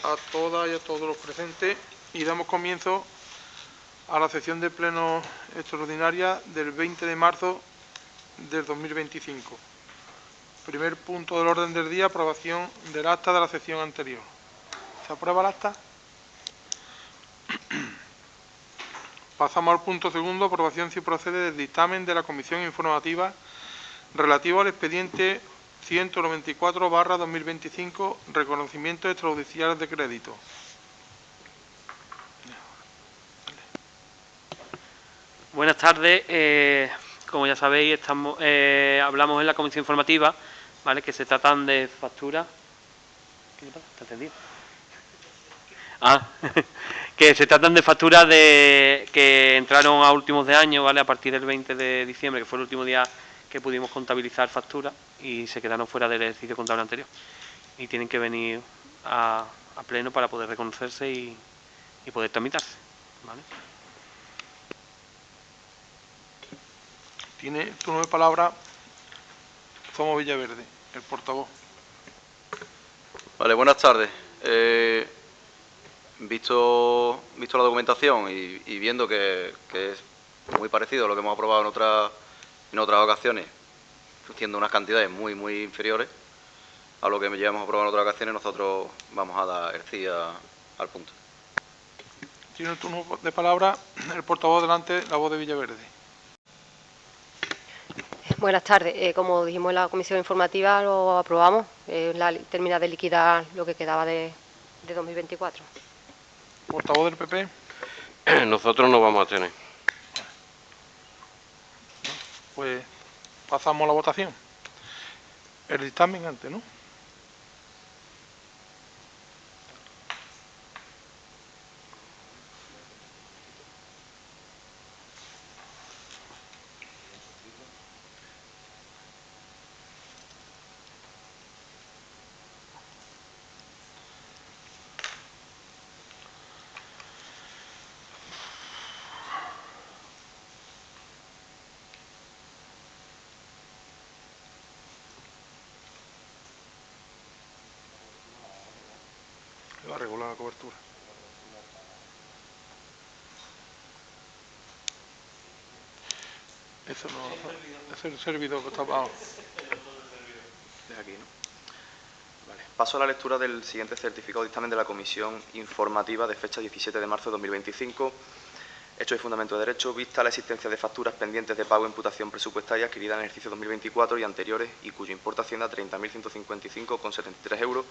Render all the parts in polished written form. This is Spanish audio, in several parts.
a todas y a todos los presentes y damos comienzo a la sesión de pleno extraordinaria del 20 de marzo del 2025. Primer punto del orden del día, aprobación del acta de la sesión anterior. ¿Se aprueba el acta? Pasamos al punto segundo, aprobación si procede del dictamen de la Comisión Informativa relativo al expediente 194/2025, reconocimiento extrajudicial de crédito. Buenas tardes. Como ya sabéis, hablamos en la comisión informativa, ¿vale? Que se tratan de facturas. ¿Qué le pasa? ¿Está encendido? Que se tratan de facturas que entraron a últimos de año, ¿vale? A partir del 20 de diciembre, que fue el último día que pudimos contabilizar facturas y se quedaron fuera del ejercicio contable anterior. Y tienen que venir a pleno para poder reconocerse y poder tramitarse, ¿vale? Tiene turno de palabra Somos Villaverde, el portavoz. Vale, buenas tardes. Visto la documentación y viendo que es muy parecido a lo que hemos aprobado en otras ocasiones, siendo unas cantidades muy inferiores a lo que ya hemos aprobado en otras ocasiones, nosotros vamos a dar el sí al punto. Tiene el turno de palabra el portavoz delante, la voz de Villaverde. Buenas tardes. Como dijimos en la comisión informativa, lo aprobamos. Termina de liquidar lo que quedaba de 2024. Portavoz del PP. Nosotros no vamos a tener. Pues pasamos a la votación. El dictamen antes, ¿no? Va a regular la cobertura. Eso no es el servidor que está abajo. Desde aquí, ¿no? Vale. Paso a la lectura del siguiente certificado de dictamen de la Comisión Informativa de fecha 17 de marzo de 2025. Hecho y fundamento de derecho, vista la existencia de facturas pendientes de pago e imputación presupuestaria adquiridas en el ejercicio 2024 y anteriores y cuyo importe asciende a 30.155,73 euros,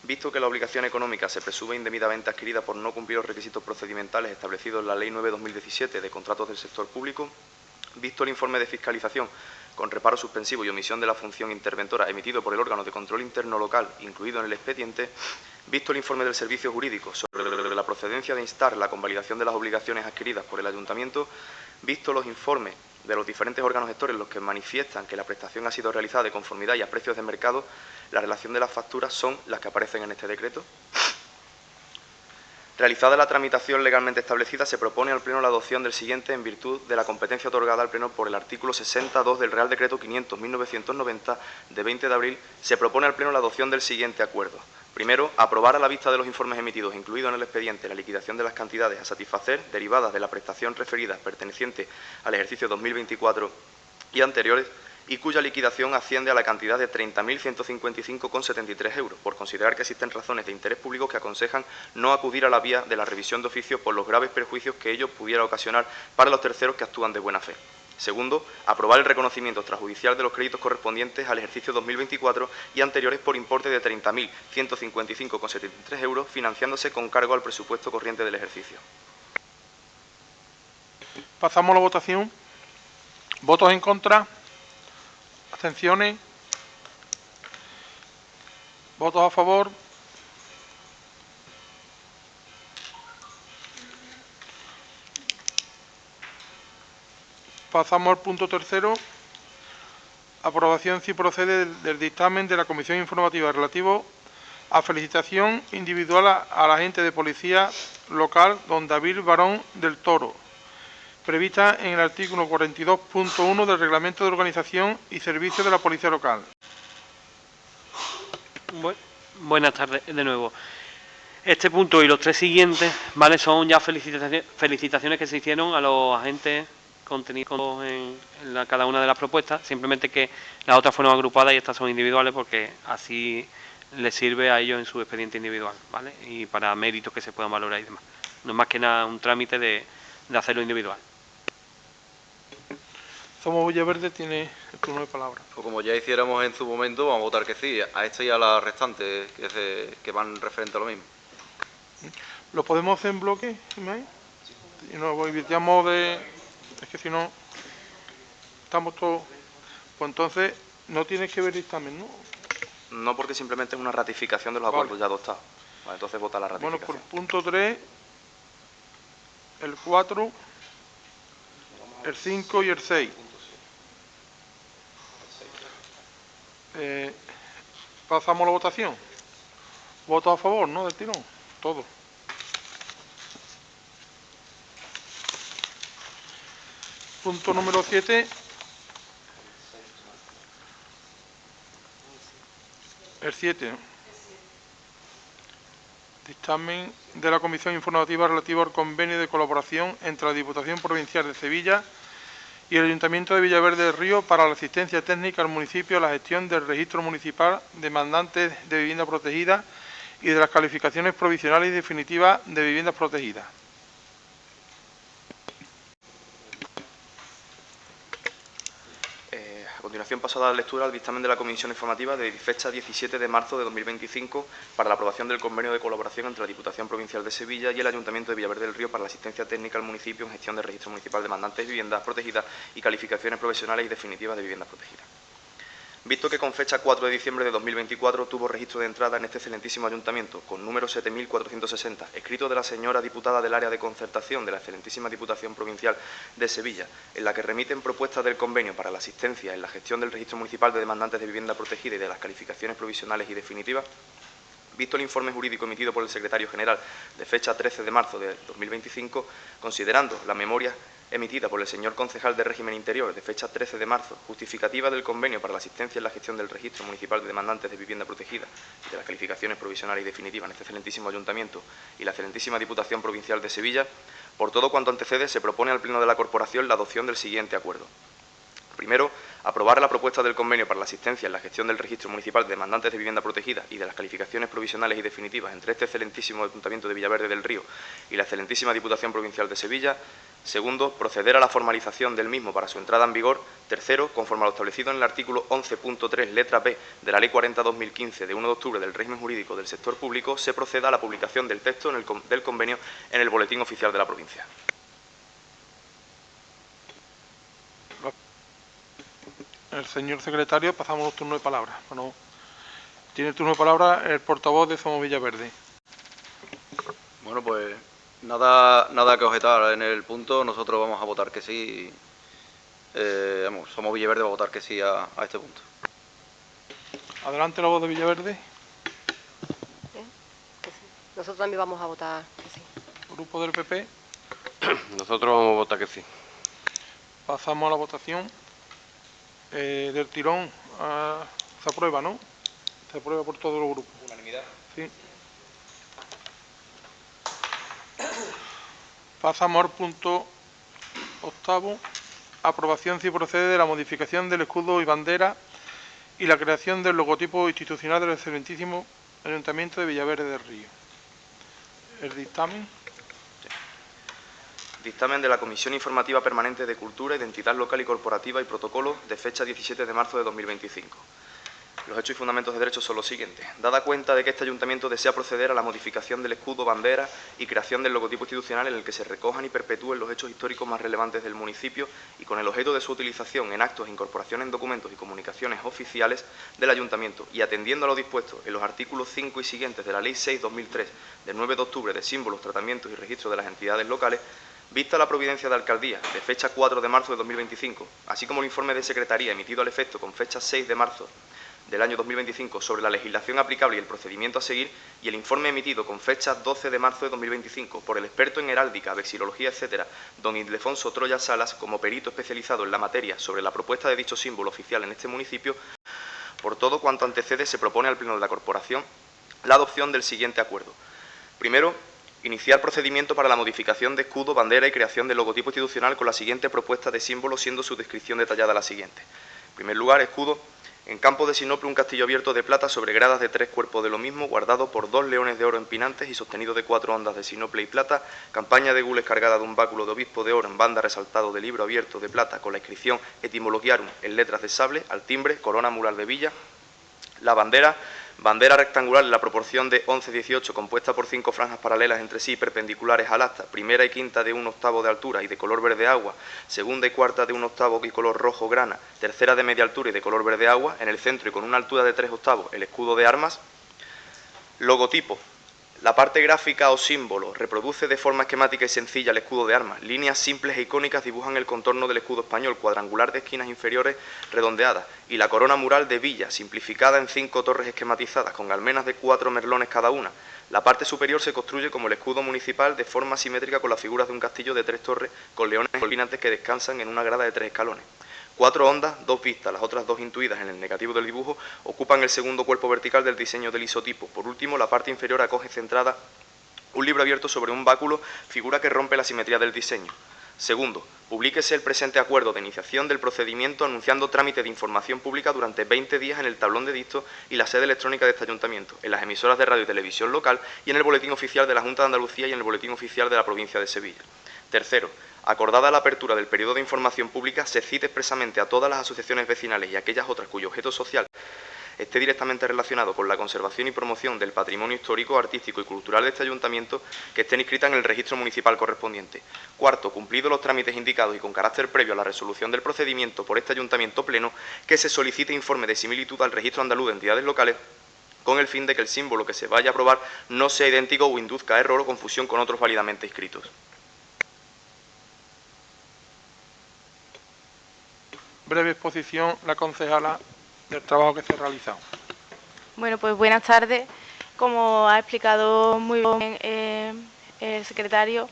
visto que la obligación económica se presume indebidamente adquirida por no cumplir los requisitos procedimentales establecidos en la Ley 9/2017 de contratos del sector público, visto el informe de fiscalización con reparo suspensivo y omisión de la función interventora emitido por el órgano de control interno local incluido en el expediente, visto el informe del servicio jurídico sobre la procedencia de instar la convalidación de las obligaciones adquiridas por el ayuntamiento, visto los informes de los diferentes órganos gestores los que manifiestan que la prestación ha sido realizada de conformidad y a precios de mercado, la relación de las facturas son las que aparecen en este decreto. Realizada la tramitación legalmente establecida, se propone al Pleno la adopción del siguiente en virtud de la competencia otorgada al Pleno por el artículo 62 del Real Decreto 500/1990 de 20 de abril. Se propone al Pleno la adopción del siguiente acuerdo. Primero, aprobar a la vista de los informes emitidos, incluido en el expediente, la liquidación de las cantidades a satisfacer derivadas de la prestación referida perteneciente al ejercicio 2024 y anteriores, y cuya liquidación asciende a la cantidad de 30.155,73 euros, por considerar que existen razones de interés público que aconsejan no acudir a la vía de la revisión de oficio por los graves perjuicios que ello pudiera ocasionar para los terceros que actúan de buena fe. Segundo, aprobar el reconocimiento extrajudicial de los créditos correspondientes al ejercicio 2024 y anteriores por importe de 30.155,73 euros, financiándose con cargo al presupuesto corriente del ejercicio. Pasamos a la votación. ¿Votos en contra? ¿Abstenciones? ¿Votos a favor? Pasamos al punto tercero. Aprobación si procede del dictamen de la Comisión Informativa relativo a felicitación individual al agente de policía local don David Barón del Toro, prevista en el artículo 42.1 del Reglamento de Organización y Servicio de la Policía Local. Buenas tardes de nuevo. Este punto y los 3 siguientes, ¿vale? Son ya felicitaciones que se hicieron a los agentes contenidos en cada una de las propuestas, simplemente que las otras fueron agrupadas y estas son individuales porque así les sirve a ellos en su expediente individual, ¿vale? Y para méritos que se puedan valorar y demás. No es más que nada un trámite de hacerlo individual. Somos Villaverde tiene el turno de palabra. Pues como ya hiciéramos en su momento, vamos a votar que sí, a esta y a las restantes que van referente a lo mismo. ¿Lo podemos hacer en bloque, Ismael? Y nos olvidamos de... Es que si no, estamos todos... Pues entonces, no tienes que ver dictamen, ¿no? No, porque simplemente es una ratificación de los acuerdos ya adoptados. Vale, entonces vota la Bueno, ratificación. por punto 3, el 4, el 5 y el 6. Pasamos a la votación. ¿Votos a favor, no? Del tirón. Todo. Punto número 7. El 7. Dictamen de la Comisión Informativa relativo al convenio de colaboración entre la Diputación Provincial de Sevilla y el Ayuntamiento de Villaverde del Río para la asistencia técnica al municipio a la gestión del registro municipal de demandantes de vivienda protegida y de las calificaciones provisionales y definitivas de viviendas protegidas. A continuación paso a dar lectura al dictamen de la Comisión Informativa de fecha 17 de marzo de 2025 para la aprobación del convenio de colaboración entre la Diputación Provincial de Sevilla y el Ayuntamiento de Villaverde del Río para la asistencia técnica al municipio en gestión del registro municipal de demandantes de viviendas protegidas y calificaciones provisionales y definitivas de viviendas protegidas. Visto que con fecha 4 de diciembre de 2024 tuvo registro de entrada en este excelentísimo ayuntamiento, con número 7460, escrito de la señora diputada del área de concertación de la excelentísima Diputación Provincial de Sevilla, en la que remiten propuestas del convenio para la asistencia en la gestión del registro municipal de demandantes de vivienda protegida y de las calificaciones provisionales y definitivas, visto el informe jurídico emitido por el Secretario General de fecha 13 de marzo de 2025, considerando la memoria emitida por el señor concejal de régimen interior de fecha 13 de marzo, justificativa del convenio para la asistencia en la gestión del registro municipal de demandantes de vivienda protegida y de las calificaciones provisionales y definitivas en este excelentísimo ayuntamiento y la excelentísima Diputación Provincial de Sevilla, por todo cuanto antecede, se propone al Pleno de la Corporación la adopción del siguiente acuerdo. Primero, aprobar la propuesta del convenio para la asistencia en la gestión del registro municipal de demandantes de vivienda protegida y de las calificaciones provisionales y definitivas entre este excelentísimo Ayuntamiento de Villaverde del Río y la excelentísima Diputación Provincial de Sevilla. Segundo, proceder a la formalización del mismo para su entrada en vigor. Tercero, conforme a lo establecido en el artículo 11.3, letra B, de la Ley 40/2015, de 1 de octubre del régimen jurídico del sector público, se proceda a la publicación del texto del convenio en el Boletín Oficial de la provincia. El señor secretario, pasamos los turnos de palabra. Bueno, tiene el turno de palabra el portavoz de Somos Villaverde. Bueno, pues nada que objetar en el punto. Nosotros vamos a votar que sí. Somos Villaverde, va a votar que sí a este punto. Adelante la voz de Villaverde. Que sí. Nosotros también vamos a votar que sí. Grupo del PP. Nosotros vamos a votar que sí. Pasamos a la votación. Del tirón se aprueba, ¿no? Se aprueba por todos los grupos. Unanimidad. Sí. Pasamos al punto 8. Aprobación, si procede, de la modificación del escudo y bandera y la creación del logotipo institucional del excelentísimo Ayuntamiento de Villaverde del Río. El dictamen. Dictamen de la Comisión Informativa Permanente de Cultura, Identidad Local y Corporativa y Protocolo de fecha 17 de marzo de 2025. Los hechos y fundamentos de derecho son los siguientes. Dada cuenta de que este ayuntamiento desea proceder a la modificación del escudo, bandera y creación del logotipo institucional en el que se recojan y perpetúen los hechos históricos más relevantes del municipio y con el objeto de su utilización en actos e incorporaciones en documentos y comunicaciones oficiales del ayuntamiento y atendiendo a lo dispuesto en los artículos 5 y siguientes de la Ley 6/2003 del 9 de octubre de símbolos, tratamientos y registros de las entidades locales, vista la providencia de alcaldía de fecha 4 de marzo de 2025, así como el informe de secretaría emitido al efecto con fecha 6 de marzo del año 2025 sobre la legislación aplicable y el procedimiento a seguir, y el informe emitido con fecha 12 de marzo de 2025 por el experto en heráldica, vexilología, etc., don Ildefonso Troya Salas, como perito especializado en la materia sobre la propuesta de dicho símbolo oficial en este municipio, por todo cuanto antecede, se propone al Pleno de la Corporación la adopción del siguiente acuerdo. Primero, iniciar procedimiento para la modificación de escudo, bandera y creación del logotipo institucional con la siguiente propuesta de símbolo, siendo su descripción detallada la siguiente. En primer lugar, escudo: en campo de sinople, un castillo abierto de plata sobre gradas de 3 cuerpos de lo mismo, guardado por 2 leones de oro empinantes y sostenido de 4 ondas de sinople y plata, campaña de gules cargada de un báculo de obispo de oro en banda resaltado de libro abierto de plata con la inscripción Etymologiarum en letras de sable, al timbre, corona mural de villa. La bandera: bandera rectangular en la proporción de 11-18, compuesta por 5 franjas paralelas entre sí perpendiculares al asta, primera y quinta de 1/8 de altura y de color verde agua, segunda y cuarta de 1/8 y color rojo grana, tercera de media altura y de color verde agua, en el centro y con una altura de 3/8 el escudo de armas. Logotipo: la parte gráfica o símbolo reproduce de forma esquemática y sencilla el escudo de armas. Líneas simples e icónicas dibujan el contorno del escudo español, cuadrangular de esquinas inferiores redondeadas, y la corona mural de villa, simplificada en 5 torres esquematizadas, con almenas de 4 merlones cada una. La parte superior se construye como el escudo municipal, de forma simétrica, con las figuras de un castillo de 3 torres, con leones empinantes que descansan en una grada de 3 escalones. 4 ondas, 2 vistas, las otras 2 intuidas en el negativo del dibujo, ocupan el segundo cuerpo vertical del diseño del isotipo. Por último, la parte inferior acoge centrada un libro abierto sobre un báculo, figura que rompe la simetría del diseño. Segundo, publíquese el presente acuerdo de iniciación del procedimiento anunciando trámite de información pública durante 20 días en el tablón de dicto y la sede electrónica de este ayuntamiento, en las emisoras de radio y televisión local y en el boletín oficial de la Junta de Andalucía y en el boletín oficial de la provincia de Sevilla. Tercero, acordada la apertura del periodo de información pública, se cite expresamente a todas las asociaciones vecinales y a aquellas otras cuyo objeto social esté directamente relacionado con la conservación y promoción del patrimonio histórico, artístico y cultural de este ayuntamiento, que estén inscritas en el registro municipal correspondiente. Cuarto, cumplidos los trámites indicados y con carácter previo a la resolución del procedimiento por este ayuntamiento pleno, que se solicite informe de similitud al registro andaluz de entidades locales, con el fin de que el símbolo que se vaya a aprobar no sea idéntico o induzca a error o confusión con otros válidamente inscritos. Breve exposición, la concejala, del trabajo que se ha realizado. Bueno, pues buenas tardes. Como ha explicado muy bien el secretario,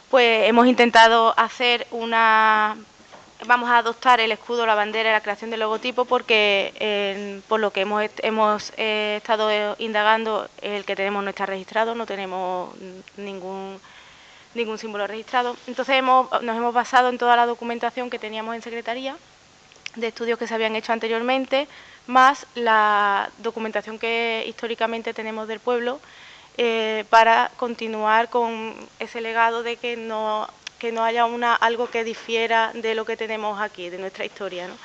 pues hemos intentado hacer vamos a adoptar el escudo, la bandera y la creación del logotipo porque por lo que hemos estado indagando, el que tenemos no está registrado, no tenemos ningún símbolo registrado. Entonces nos hemos basado en toda la documentación que teníamos en secretaría, de estudios que se habían hecho anteriormente, más la documentación que históricamente tenemos del pueblo, para continuar con ese legado de que no haya algo que difiera de lo que tenemos aquí, de nuestra historia, ¿no?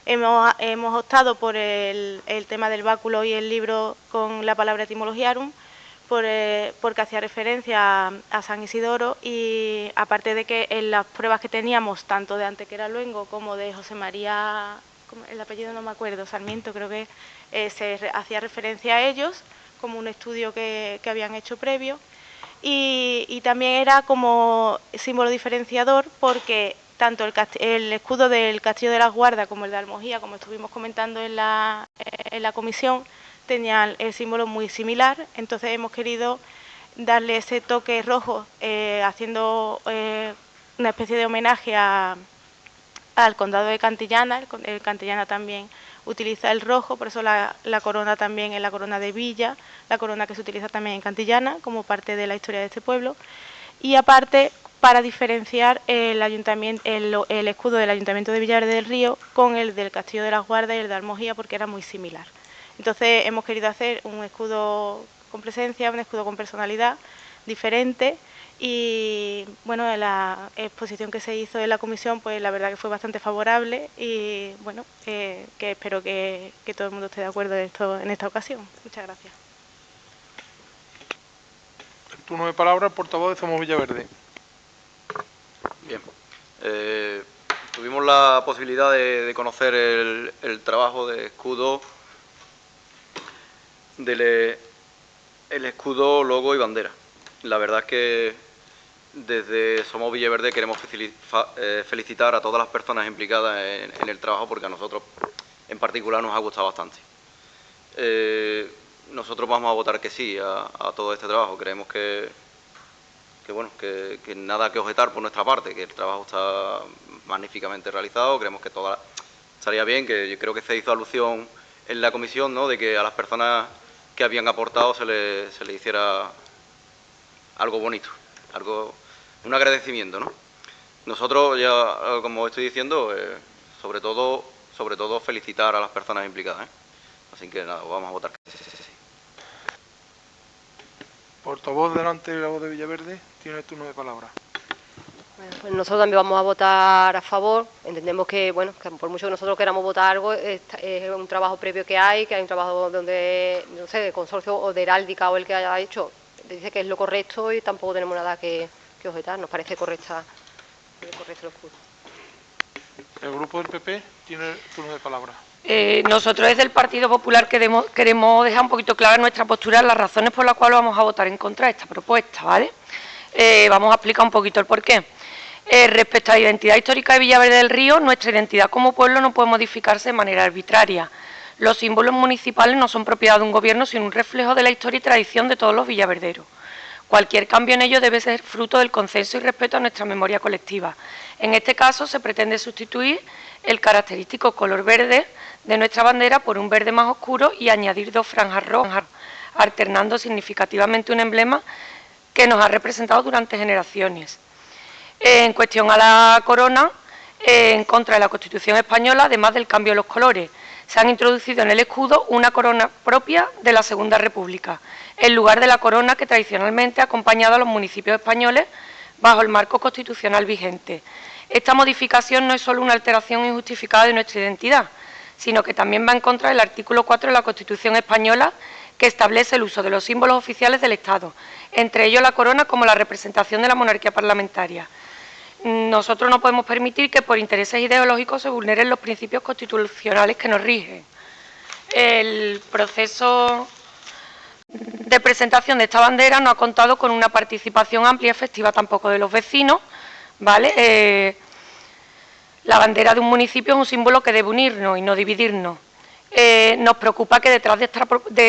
Hemos optado por el tema del báculo y el libro con la palabra Etymologiarum, porque hacía referencia a San Isidoro, y aparte de que en las pruebas que teníamos, tanto de Antequera Luengo como de José María, el apellido no me acuerdo, Sarmiento creo que, se hacía referencia a ellos, como un estudio que habían hecho previo, y también era como símbolo diferenciador porque tanto el escudo del Castillo de las Guardas como el de Almojía, como estuvimos comentando en la comisión, tenían el símbolo muy similar. Entonces hemos querido darle ese toque rojo, haciendo una especie de homenaje al condado de Cantillana. El Cantillana también utiliza el rojo, por eso la corona también es la corona de Villa, la corona que se utiliza también en Cantillana como parte de la historia de este pueblo. Y aparte, para diferenciar el escudo del Ayuntamiento de Villaverde del Río con el del Castillo de las Guardas y el de Almojía, porque era muy similar. Entonces hemos querido hacer un escudo con presencia, un escudo con personalidad diferente, y bueno, la exposición que se hizo en la comisión, pues la verdad que fue bastante favorable, y bueno, que espero que todo el mundo esté de acuerdo en esta ocasión. Muchas gracias. El turno de palabra, portavoz de Somos Villaverde. Bien. Tuvimos la posibilidad de conocer el trabajo de escudo, el escudo, logo y bandera. La verdad es que desde Somos Villaverde queremos felicitar a todas las personas implicadas en el trabajo, porque a nosotros en particular nos ha gustado bastante. Nosotros vamos a votar que sí a todo este trabajo. Creemos que nada que objetar por nuestra parte, que el trabajo está magníficamente realizado. Creemos que estaría bien, que yo creo que se hizo alusión en la comisión, ¿no?, de que a las personas que habían aportado se le hiciera algo bonito, un agradecimiento, ¿no? Nosotros ya, como estoy diciendo, sobre todo felicitar a las personas implicadas, ¿eh? Así que nada, vamos a votar. Portavoz delante de la voz de Villaverde, tiene el turno de palabra. Bueno, pues nosotros también vamos a votar a favor. Entendemos que, bueno, que por mucho que nosotros queramos votar algo, es un trabajo previo que hay un trabajo donde, no sé, de consorcio o de heráldica o el que haya hecho, dice que es lo correcto y tampoco tenemos nada que objetar. Nos parece correcto el escudo. El grupo del PP tiene el turno de palabra. Nosotros desde el Partido Popular queremos dejar un poquito clara nuestra postura, las razones por las cuales vamos a votar en contra de esta propuesta, ¿vale? Vamos a explicar un poquito el porqué. Respecto a la identidad histórica de Villaverde del Río, nuestra identidad como pueblo no puede modificarse de manera arbitraria. Los símbolos municipales no son propiedad de un gobierno, sino un reflejo de la historia y tradición de todos los villaverderos. Cualquier cambio en ello debe ser fruto del consenso y respeto a nuestra memoria colectiva. En este caso se pretende sustituir el característico color verde de nuestra bandera por un verde más oscuro y añadir 2 franjas rojas, alternando significativamente un emblema que nos ha representado durante generaciones. En cuestión a la corona, en contra de la Constitución española, además del cambio de los colores, se han introducido en el escudo una corona propia de la Segunda República, en lugar de la corona que tradicionalmente ha acompañado a los municipios españoles bajo el marco constitucional vigente. Esta modificación no es solo una alteración injustificada de nuestra identidad, sino que también va en contra del artículo 4 de la Constitución española, que establece el uso de los símbolos oficiales del Estado, entre ellos la corona como la representación de la monarquía parlamentaria. Nosotros no podemos permitir que por intereses ideológicos se vulneren los principios constitucionales que nos rigen. El proceso de presentación de esta bandera no ha contado con una participación amplia y efectiva tampoco de los vecinos, ¿vale? La bandera de un municipio es un símbolo que debe unirnos y no dividirnos. Nos preocupa que detrás de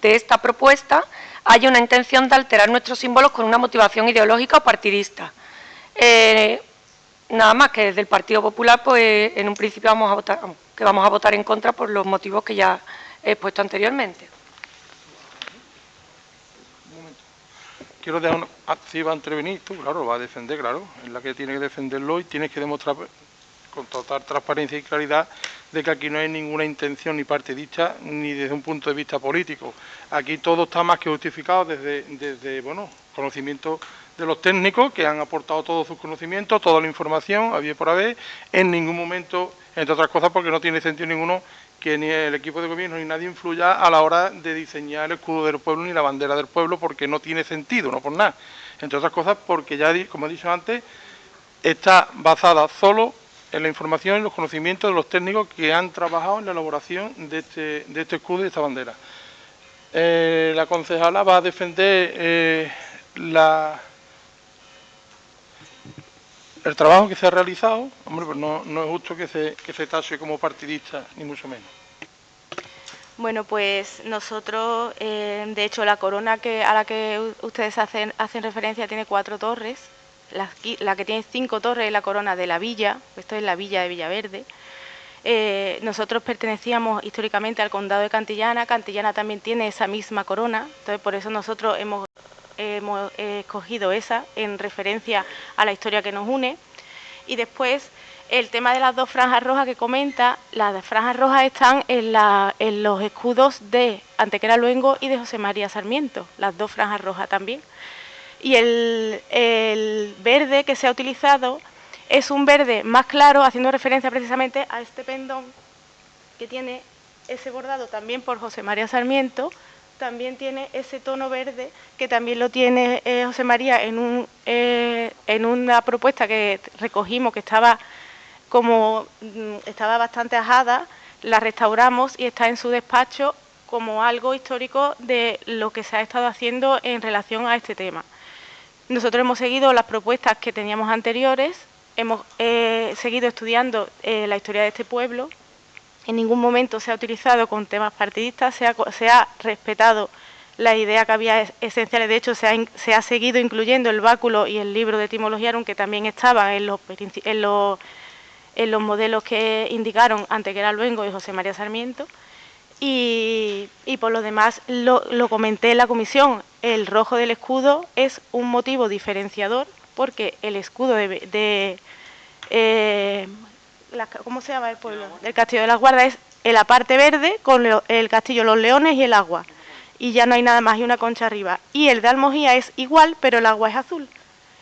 esta propuesta haya una intención de alterar nuestros símbolos con una motivación ideológica o partidista. Nada más que desde el Partido Popular, pues en un principio vamos a votar en contra por los motivos que ya he expuesto anteriormente. Un momento. Quiero dejar si va a intervenir, tú, claro, lo va a defender, claro, es la que tiene que defenderlo y tienes que demostrar con total transparencia y claridad de que aquí no hay ninguna intención ni partidista ni desde un punto de vista político. Aquí todo está más que justificado desde bueno, conocimiento de los técnicos que han aportado todos sus conocimientos, toda la información, había por haber, en ningún momento, entre otras cosas porque no tiene sentido ninguno que ni el equipo de gobierno ni nadie influya a la hora de diseñar el escudo del pueblo ni la bandera del pueblo, porque no tiene sentido, no por nada. Entre otras cosas porque ya, como he dicho antes, está basada solo en la información y los conocimientos de los técnicos que han trabajado en la elaboración de este escudo y de esta bandera. La concejala va a defender el trabajo que se ha realizado. Hombre, pues no es justo que se tase como partidista, ni mucho menos. Bueno, pues nosotros, de hecho, la corona a la que ustedes hacen referencia tiene 4 torres. La que tiene 5 torres es la corona de la villa, esto es la villa de Villaverde. Nosotros pertenecíamos históricamente al condado de Cantillana. Cantillana también tiene esa misma corona, entonces por eso nosotros hemos escogido esa en referencia a la historia que nos une. Y después el tema de las 2 franjas rojas que comenta, las franjas rojas están en los escudos de Antequera Luengo y de José María Sarmiento, las 2 franjas rojas también. Y el verde que se ha utilizado es un verde más claro, haciendo referencia precisamente a este pendón que tiene ese bordado también por José María Sarmiento. También tiene ese tono verde que también lo tiene José María en una propuesta que recogimos que estaba bastante ajada, la restauramos y está en su despacho como algo histórico de lo que se ha estado haciendo en relación a este tema. Nosotros hemos seguido las propuestas que teníamos anteriores, hemos seguido estudiando la historia de este pueblo. En ningún momento se ha utilizado con temas partidistas, se ha respetado la idea que había esenciales. De hecho, se ha seguido incluyendo el báculo y el libro de etimología, aunque también estaban en los modelos que indicaron Antequera Luengo y José María Sarmiento. Y por lo demás, lo comenté en la comisión, el rojo del escudo es un motivo diferenciador porque el escudo ¿cómo se llama el pueblo? Del Castillo de las Guardas es en la parte verde con el Castillo Los Leones y el agua. Y ya no hay nada más y una concha arriba. Y el de Almojía es igual, pero el agua es azul.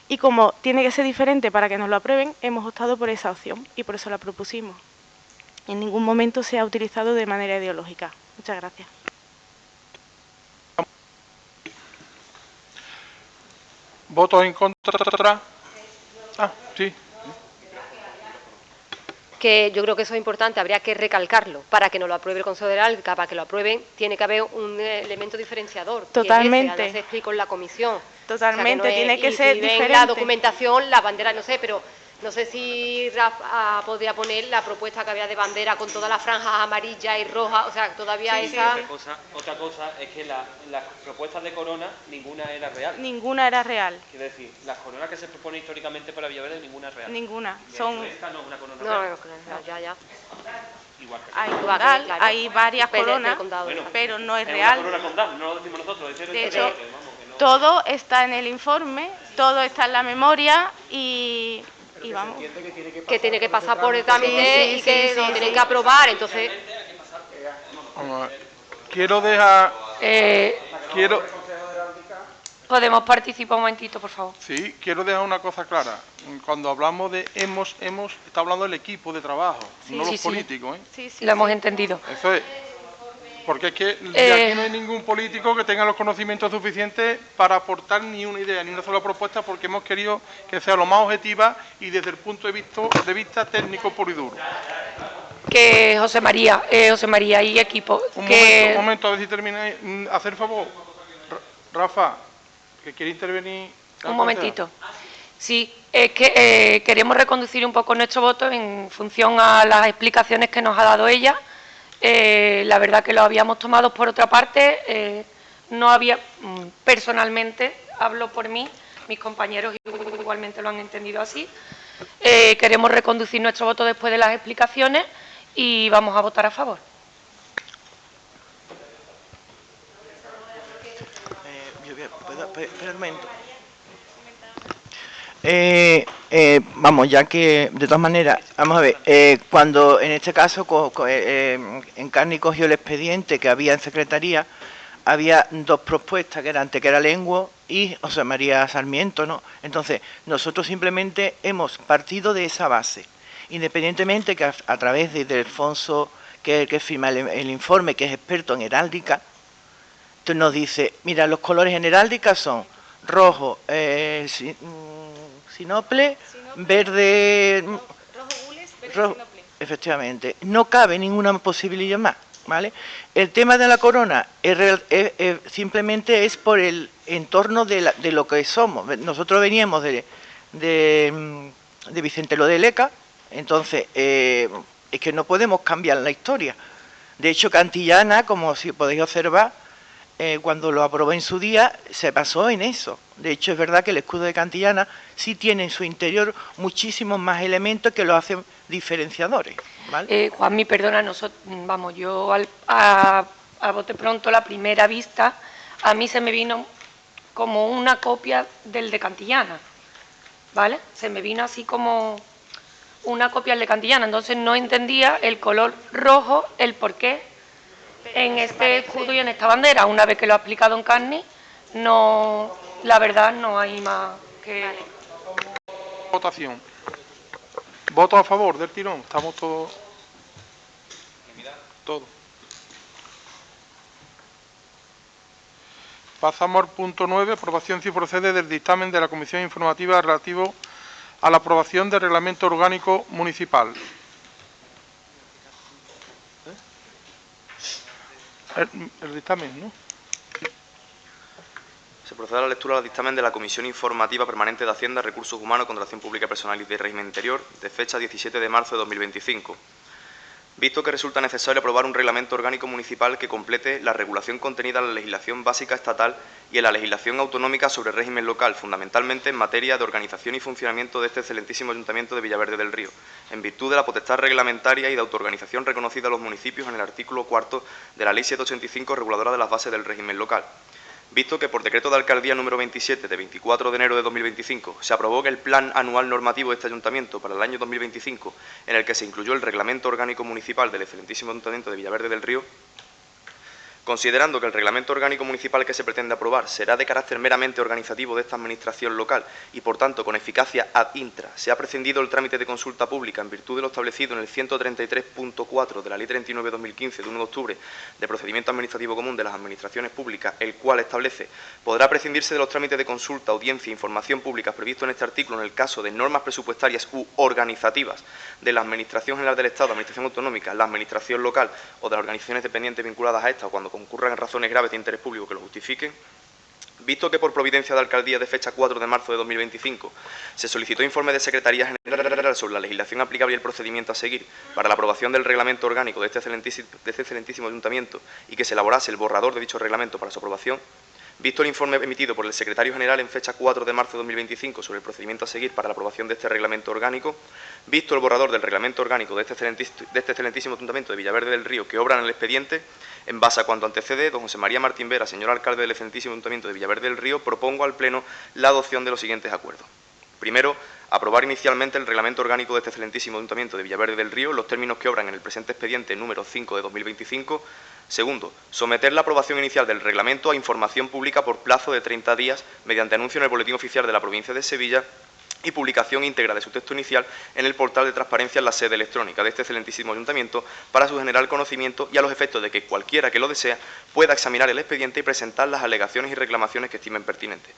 Y como tiene que ser diferente para que nos lo aprueben, hemos optado por esa opción y por eso la propusimos. En ningún momento se ha utilizado de manera ideológica. Muchas gracias. ¿Votos en contra? Ah, sí. Que yo creo que eso es importante, habría que recalcarlo para que nos lo apruebe el Consejo de Heráldica, para que lo aprueben, tiene que haber un elemento diferenciador. Totalmente. Que se explico en la comisión. Totalmente, O sea, que no tiene que ser si ven diferente. la documentación, la bandera, no sé, pero no sé si Rafa podría poner la propuesta que había de bandera con todas las franjas amarillas y rojas, o sea, todavía Sí, esa... Otra cosa es que las propuestas de corona, ninguna era real. Ninguna era real. Quiero decir, las coronas que se propone históricamente para Villaverde, ninguna es real. Ninguna. Esta no es una corona No, real. ya. Igual que Hay Igual, condal, claro. hay varias Del coronas, condado. Bueno, pero no es una real. corona condal, no lo decimos nosotros, es De hecho, vamos, que no- todo está en el informe, todo está en la memoria y vamos. Que tiene que pasar por el trámite Sí, y que sí, lo sí, tienen sí. que aprobar, entonces... Vamos a ver. Quiero dejar... ¿Podemos participar un momentito, por favor? Sí, quiero dejar una cosa clara. Cuando hablamos de hemos, está hablando del equipo de trabajo, no sí, los sí. políticos, ¿eh? Sí, sí, Lo hemos sí. entendido. Eso es. Porque es que aquí no hay ningún político que tenga los conocimientos suficientes para aportar ni una idea, ni una sola propuesta, porque hemos querido que sea lo más objetiva y desde el punto de vista técnico puro y duro. Que José María y equipo. Un que... momento, a ver si termina. Hacer favor, Rafa, que quiere intervenir. Un momentito. Sí, es que queremos reconducir un poco nuestro voto en función a las explicaciones que nos ha dado ella. La verdad que lo habíamos tomado por otra parte. No había, personalmente, hablo por mí, mis compañeros igualmente lo han entendido así. Queremos reconducir nuestro voto después de las explicaciones y vamos a votar a favor. Espera un momento. Vamos, ya que de todas maneras, vamos a ver, cuando en este caso Encarni cogió el expediente que había en Secretaría, había dos propuestas que eran Antequera Lengua y José María Sarmiento, ¿no? Entonces, nosotros simplemente hemos partido de esa base, independientemente que a través de Alfonso, que firma el informe, que es experto en heráldica, entonces nos dice, mira, los colores en heráldica son rojo, sinople, verde, rojo, efectivamente, no cabe ninguna posibilidad más, ¿vale? El tema de la corona simplemente es por el entorno de lo que somos. Nosotros veníamos de Vicente Lo de Leca, entonces es que no podemos cambiar la historia. De hecho, Cantillana, como si podéis observar, cuando lo aprobó en su día, se basó en eso. De hecho, es verdad que el escudo de Cantillana sí tiene en su interior muchísimos más elementos que lo hacen diferenciadores, ¿vale? Juanmi, perdona, yo a bote pronto, la primera vista, a mí se me vino como una copia del de Cantillana, ¿vale? Se me vino así como una copia del de Cantillana, entonces no entendía el color rojo, el porqué en este escudo y en esta bandera. Una vez que lo ha explicado Encarni, no, la verdad no hay más que... Votación. Voto a favor del tirón. Estamos todos. Todos. Pasamos al punto 9, aprobación si procede del dictamen de la Comisión Informativa relativo a la aprobación del Reglamento Orgánico Municipal. El dictamen, ¿no? Se procede a la lectura del dictamen de la Comisión Informativa Permanente de Hacienda, Recursos Humanos, Contratación Pública Personal y de Régimen Interior, de fecha 17 de marzo de 2025. visto que resulta necesario aprobar un reglamento orgánico municipal que complete la regulación contenida en la legislación básica estatal y en la legislación autonómica sobre régimen local, fundamentalmente en materia de organización y funcionamiento de este excelentísimo Ayuntamiento de Villaverde del Río, en virtud de la potestad reglamentaria y de autorganización reconocida a los municipios en el artículo 4 de la Ley 785, reguladora de las bases del régimen local. Visto que por decreto de alcaldía número 27 de 24 de enero de 2025 se aprobó el Plan Anual Normativo de este Ayuntamiento para el año 2025, en el que se incluyó el Reglamento Orgánico Municipal del excelentísimo Ayuntamiento de Villaverde del Río, considerando que el Reglamento Orgánico Municipal que se pretende aprobar será de carácter meramente organizativo de esta administración local y, por tanto, con eficacia ad intra, se ha prescindido el trámite de consulta pública en virtud de lo establecido en el 133.4 de la Ley 39/2015 de 1 de octubre de Procedimiento Administrativo Común de las Administraciones Públicas, el cual establece podrá prescindirse de los trámites de consulta, audiencia e información públicas previstos en este artículo en el caso de normas presupuestarias u organizativas de la Administración General del Estado, Administración Autonómica, la Administración Local o de las organizaciones dependientes vinculadas a esta o cuando concurran razones graves de interés público que lo justifiquen. Visto que por providencia de alcaldía de fecha 4 de marzo de 2025 se solicitó informe de Secretaría General sobre la legislación aplicable y el procedimiento a seguir para la aprobación del reglamento orgánico de este excelentísimo Ayuntamiento y que se elaborase el borrador de dicho reglamento para su aprobación, visto el informe emitido por el Secretario General en fecha 4 de marzo de 2025 sobre el procedimiento a seguir para la aprobación de este reglamento orgánico, visto el borrador del reglamento orgánico de este excelentísimo Ayuntamiento de Villaverde del Río que obra en el expediente, en base a cuanto antecede, don José María Martín Vera, señor alcalde del excelentísimo Ayuntamiento de Villaverde del Río, propongo al Pleno la adopción de los siguientes acuerdos. Primero, aprobar inicialmente el reglamento orgánico de este excelentísimo Ayuntamiento de Villaverde del Río, los términos que obran en el presente expediente número 5 de 2025. Segundo, someter la aprobación inicial del reglamento a información pública por plazo de 30 días mediante anuncio en el Boletín Oficial de la Provincia de Sevilla y publicación íntegra de su texto inicial en el portal de transparencia en la sede electrónica de este excelentísimo Ayuntamiento para su general conocimiento y a los efectos de que cualquiera que lo desea pueda examinar el expediente y presentar las alegaciones y reclamaciones que estimen pertinentes.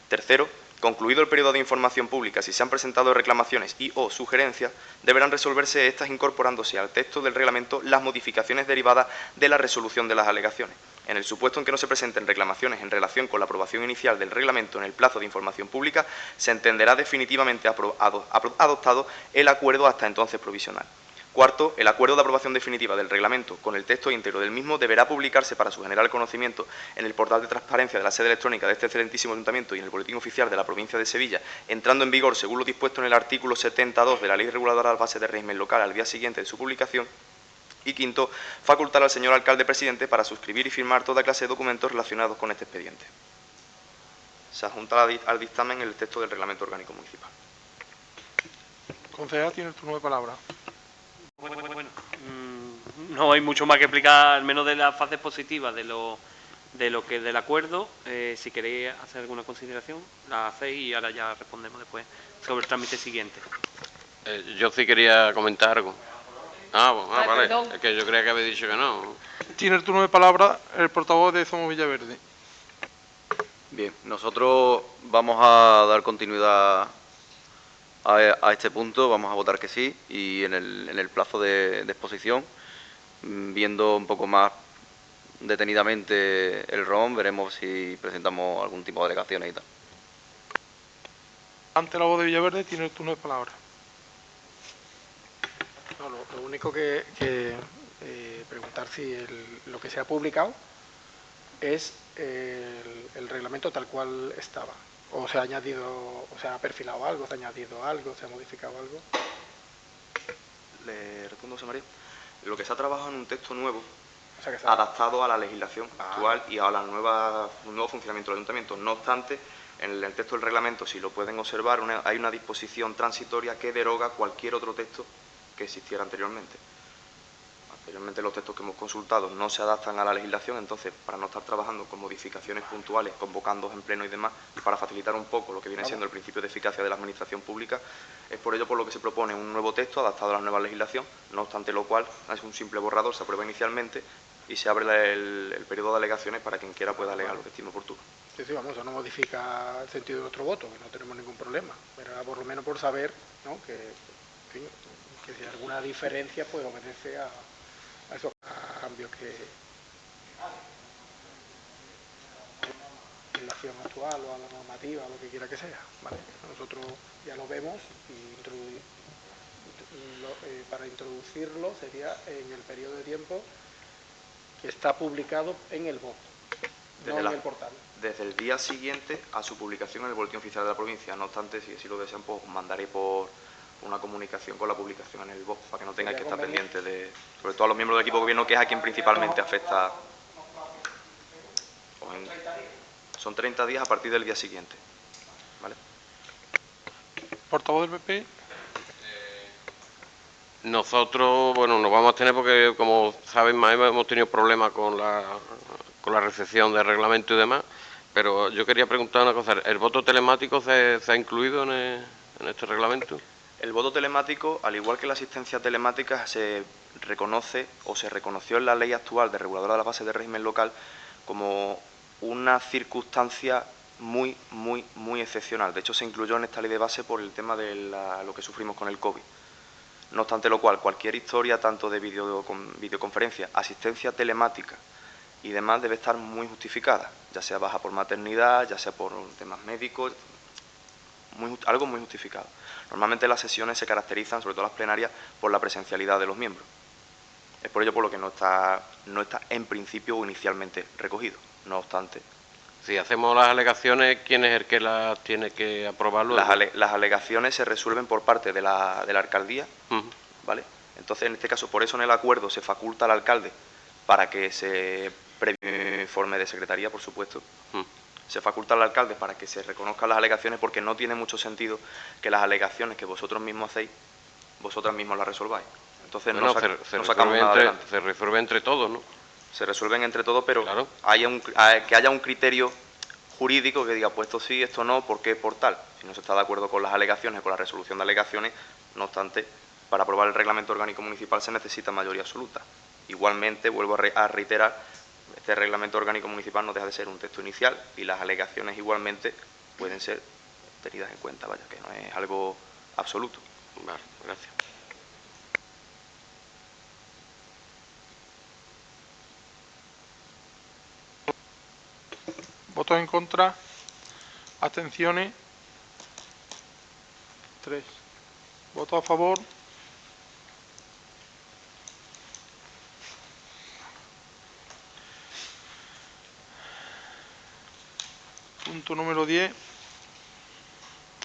Tercero, concluido el periodo de información pública, si se han presentado reclamaciones y o sugerencias, deberán resolverse estas incorporándose al texto del reglamento las modificaciones derivadas de la resolución de las alegaciones. En el supuesto en que no se presenten reclamaciones en relación con la aprobación inicial del reglamento en el plazo de información pública, se entenderá definitivamente adoptado el acuerdo hasta entonces provisional. Cuarto, el acuerdo de aprobación definitiva del reglamento con el texto íntegro del mismo deberá publicarse para su general conocimiento en el portal de transparencia de la sede electrónica de este excelentísimo Ayuntamiento y en el Boletín Oficial de la Provincia de Sevilla, entrando en vigor según lo dispuesto en el artículo 72 de la Ley Reguladora de las Bases de Régimen Local al día siguiente de su publicación. Y quinto, facultar al señor alcalde presidente para suscribir y firmar toda clase de documentos relacionados con este expediente. Se adjunta al dictamen el texto del reglamento orgánico municipal. Concejal, tiene el turno de palabra. Bueno, no hay mucho más que explicar, al menos de las fases positivas de lo que es del acuerdo. Si queréis hacer alguna consideración, la hacéis y ahora ya respondemos después sobre el trámite siguiente. Yo sí quería comentar algo. Vale. Perdón. Es que yo creía que había dicho que no. Tiene el turno de palabra el portavoz de Somos Villaverde. Bien, nosotros vamos a dar continuidad a este punto, vamos a votar que sí y en el plazo de exposición, viendo un poco más detenidamente el ROM, veremos si presentamos algún tipo de alegaciones y tal. Ante la voz de Villaverde, tiene el turno de palabra. No, lo único que preguntar si lo que se ha publicado es el reglamento tal cual estaba, o se ha añadido, o se ha perfilado algo, se ha añadido algo, se ha modificado algo. Le respondo, José María. Lo que se ha trabajado en un texto nuevo, O sea, que adaptado a la legislación actual y a un nuevo funcionamiento del Ayuntamiento. No obstante, en el texto del reglamento, si lo pueden observar, hay una disposición transitoria que deroga cualquier otro texto que existiera anteriormente. Anteriormente los textos que hemos consultado no se adaptan a la legislación, entonces para no estar trabajando con modificaciones puntuales, convocándoos en pleno y demás, y para facilitar un poco lo que viene siendo el principio de eficacia de la administración pública, es por ello por lo que se propone un nuevo texto adaptado a la nueva legislación, no obstante lo cual es un simple borrador, se aprueba inicialmente y se abre el periodo de alegaciones para quien quiera pueda alegar lo que estime oportuno. Sí, vamos, eso no modifica el sentido de nuestro voto, que no tenemos ningún problema, pero era por lo menos por saber, ¿no?, que si hay alguna diferencia pues obedece a esos cambios que la legislación actual o a la normativa, o lo que quiera que sea, ¿vale? Nosotros ya lo vemos y para introducirlo sería en el periodo de tiempo que está publicado en el BOP, no en el portal. Desde el día siguiente a su publicación en el Boletín Oficial de la Provincia. No obstante, si así lo desean, pues mandaré por una comunicación con la publicación en el BOP, para que no tengáis que estar pendiente de, sobre todo a los miembros del equipo de gobierno, que es a quien principalmente afecta. Son 30 días a partir del día siguiente. ¿Vale? Portavoz del PP. Nosotros, bueno, nos vamos a tener porque, como saben, hemos tenido problemas con la recepción del reglamento y demás, pero yo quería preguntar una cosa. ¿El voto telemático se ha incluido en este reglamento? El voto telemático, al igual que la asistencia telemática, se reconoce o se reconoció en la ley actual de reguladora de las bases de régimen local como una circunstancia muy excepcional. De hecho, se incluyó en esta ley de base por el tema de lo que sufrimos con el COVID. No obstante lo cual, cualquier historia, tanto de videoconferencia, asistencia telemática y demás, debe estar muy justificada, ya sea baja por maternidad, ya sea por temas médicos, algo muy justificado. Normalmente las sesiones se caracterizan, sobre todo las plenarias, por la presencialidad de los miembros. Es por ello por lo que no está en principio o inicialmente recogido. No obstante, si hacemos las alegaciones, ¿quién es el que las tiene que aprobar luego? Las alegaciones se resuelven por parte de la alcaldía, ¿vale? Entonces, en este caso, por eso en el acuerdo se faculta al alcalde para que se previo informe de secretaría, por supuesto. Se faculta al alcalde para que se reconozcan las alegaciones, porque no tiene mucho sentido que las alegaciones que vosotros mismos hacéis, vosotras mismos las resolváis. Entonces no sacamos nada adelante. Se resuelve entre todos, ¿no? Se resuelven entre todos, pero claro, que haya un criterio jurídico que diga, pues esto sí, esto no, ¿por qué? Por tal. Si no se está de acuerdo con las alegaciones, con la resolución de alegaciones, no obstante, para aprobar el reglamento orgánico municipal se necesita mayoría absoluta. Igualmente, vuelvo a reiterar, este reglamento orgánico municipal no deja de ser un texto inicial y las alegaciones igualmente pueden ser tenidas en cuenta, vaya, que no es algo absoluto. Vale, gracias. ¿Votos en contra? ¿Abstenciones? 3. ¿Votos a favor? Punto número 10.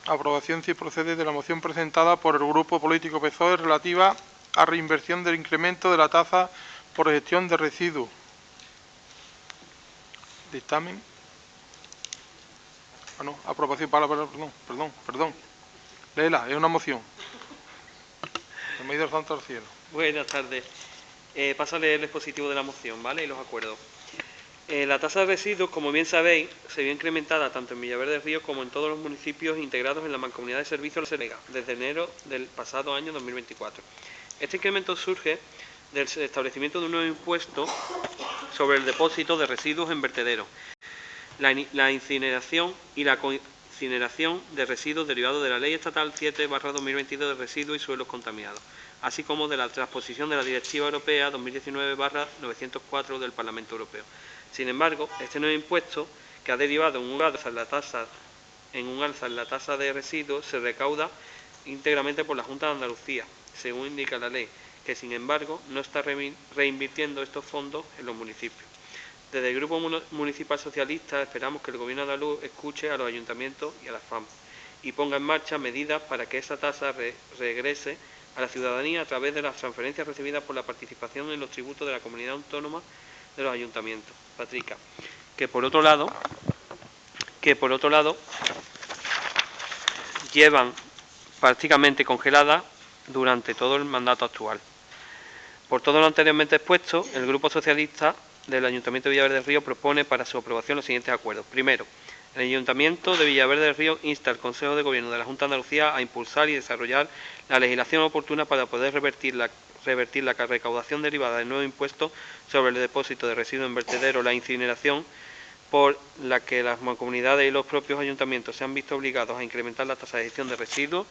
Aprobación, si procede, de la moción presentada por el Grupo Político PSOE relativa a reinversión del incremento de la tasa por gestión de residuos. Dictamen. No, aprobación, perdón. Léela, es una moción. Se me ha ido el santo al cielo. Buenas tardes. Paso a leer el expositivo de la moción, ¿vale? Y los acuerdos. La tasa de residuos, como bien sabéis, se vio incrementada tanto en Villaverde del Río como en todos los municipios integrados en la Mancomunidad de Servicios de la Serega, desde enero del pasado año 2024. Este incremento surge del establecimiento de un nuevo impuesto sobre el depósito de residuos en vertederos, la incineración y la coincineración de residuos derivados de la Ley Estatal 7/2022 de residuos y suelos contaminados, así como de la transposición de la Directiva Europea 2019/904 del Parlamento Europeo. Sin embargo, este nuevo impuesto, que ha derivado en un alza en la tasa de residuos, se recauda íntegramente por la Junta de Andalucía, según indica la ley, que sin embargo no está reinvirtiendo estos fondos en los municipios. Desde el Grupo Municipal Socialista esperamos que el Gobierno andaluz escuche a los ayuntamientos y a las FAM y ponga en marcha medidas para que esa tasa regrese a la ciudadanía a través de las transferencias recibidas por la participación en los tributos de la comunidad autónoma de los ayuntamientos. Patrica, que por otro lado llevan prácticamente congeladas durante todo el mandato actual. Por todo lo anteriormente expuesto, el Grupo Socialista del Ayuntamiento de Villaverde del Río propone para su aprobación los siguientes acuerdos. Primero, el Ayuntamiento de Villaverde del Río insta al Consejo de Gobierno de la Junta de Andalucía a impulsar y desarrollar la legislación oportuna para poder revertir la recaudación derivada del nuevo impuesto sobre el depósito de residuos en vertedero, la incineración, por la que las mancomunidades y los propios ayuntamientos se han visto obligados a incrementar la tasa de gestión de residuos.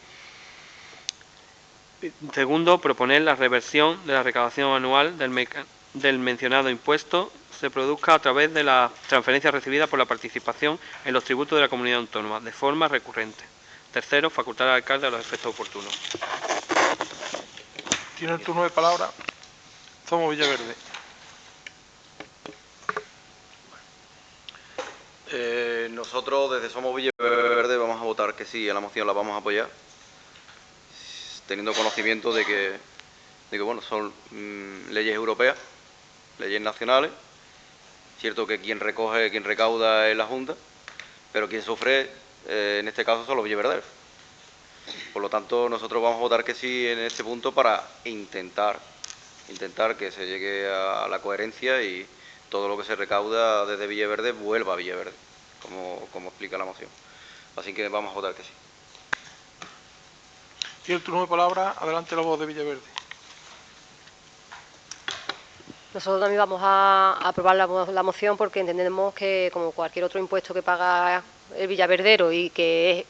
Segundo, proponer la reversión de la recaudación anual del mencionado impuesto se produzca a través de la transferencia recibida por la participación en los tributos de la comunidad autónoma, de forma recurrente. Tercero, facultar al alcalde a los efectos oportunos. Tiene el turno de palabra Somos Villaverde. Nosotros desde Somos Villaverde vamos a votar que sí a la moción, la vamos a apoyar, teniendo conocimiento de que bueno, son leyes europeas, leyes nacionales. Cierto que quien recauda es la Junta, pero quien sufre en este caso son los villaverderos. Por lo tanto, nosotros vamos a votar que sí en este punto para intentar que se llegue a la coherencia y todo lo que se recauda desde Villaverde vuelva a Villaverde, como explica la moción. Así que vamos a votar que sí. Tiene el turno de palabra, adelante la voz de Villaverde. Nosotros también vamos a aprobar la moción porque entendemos que, como cualquier otro impuesto que paga el villaverdero y que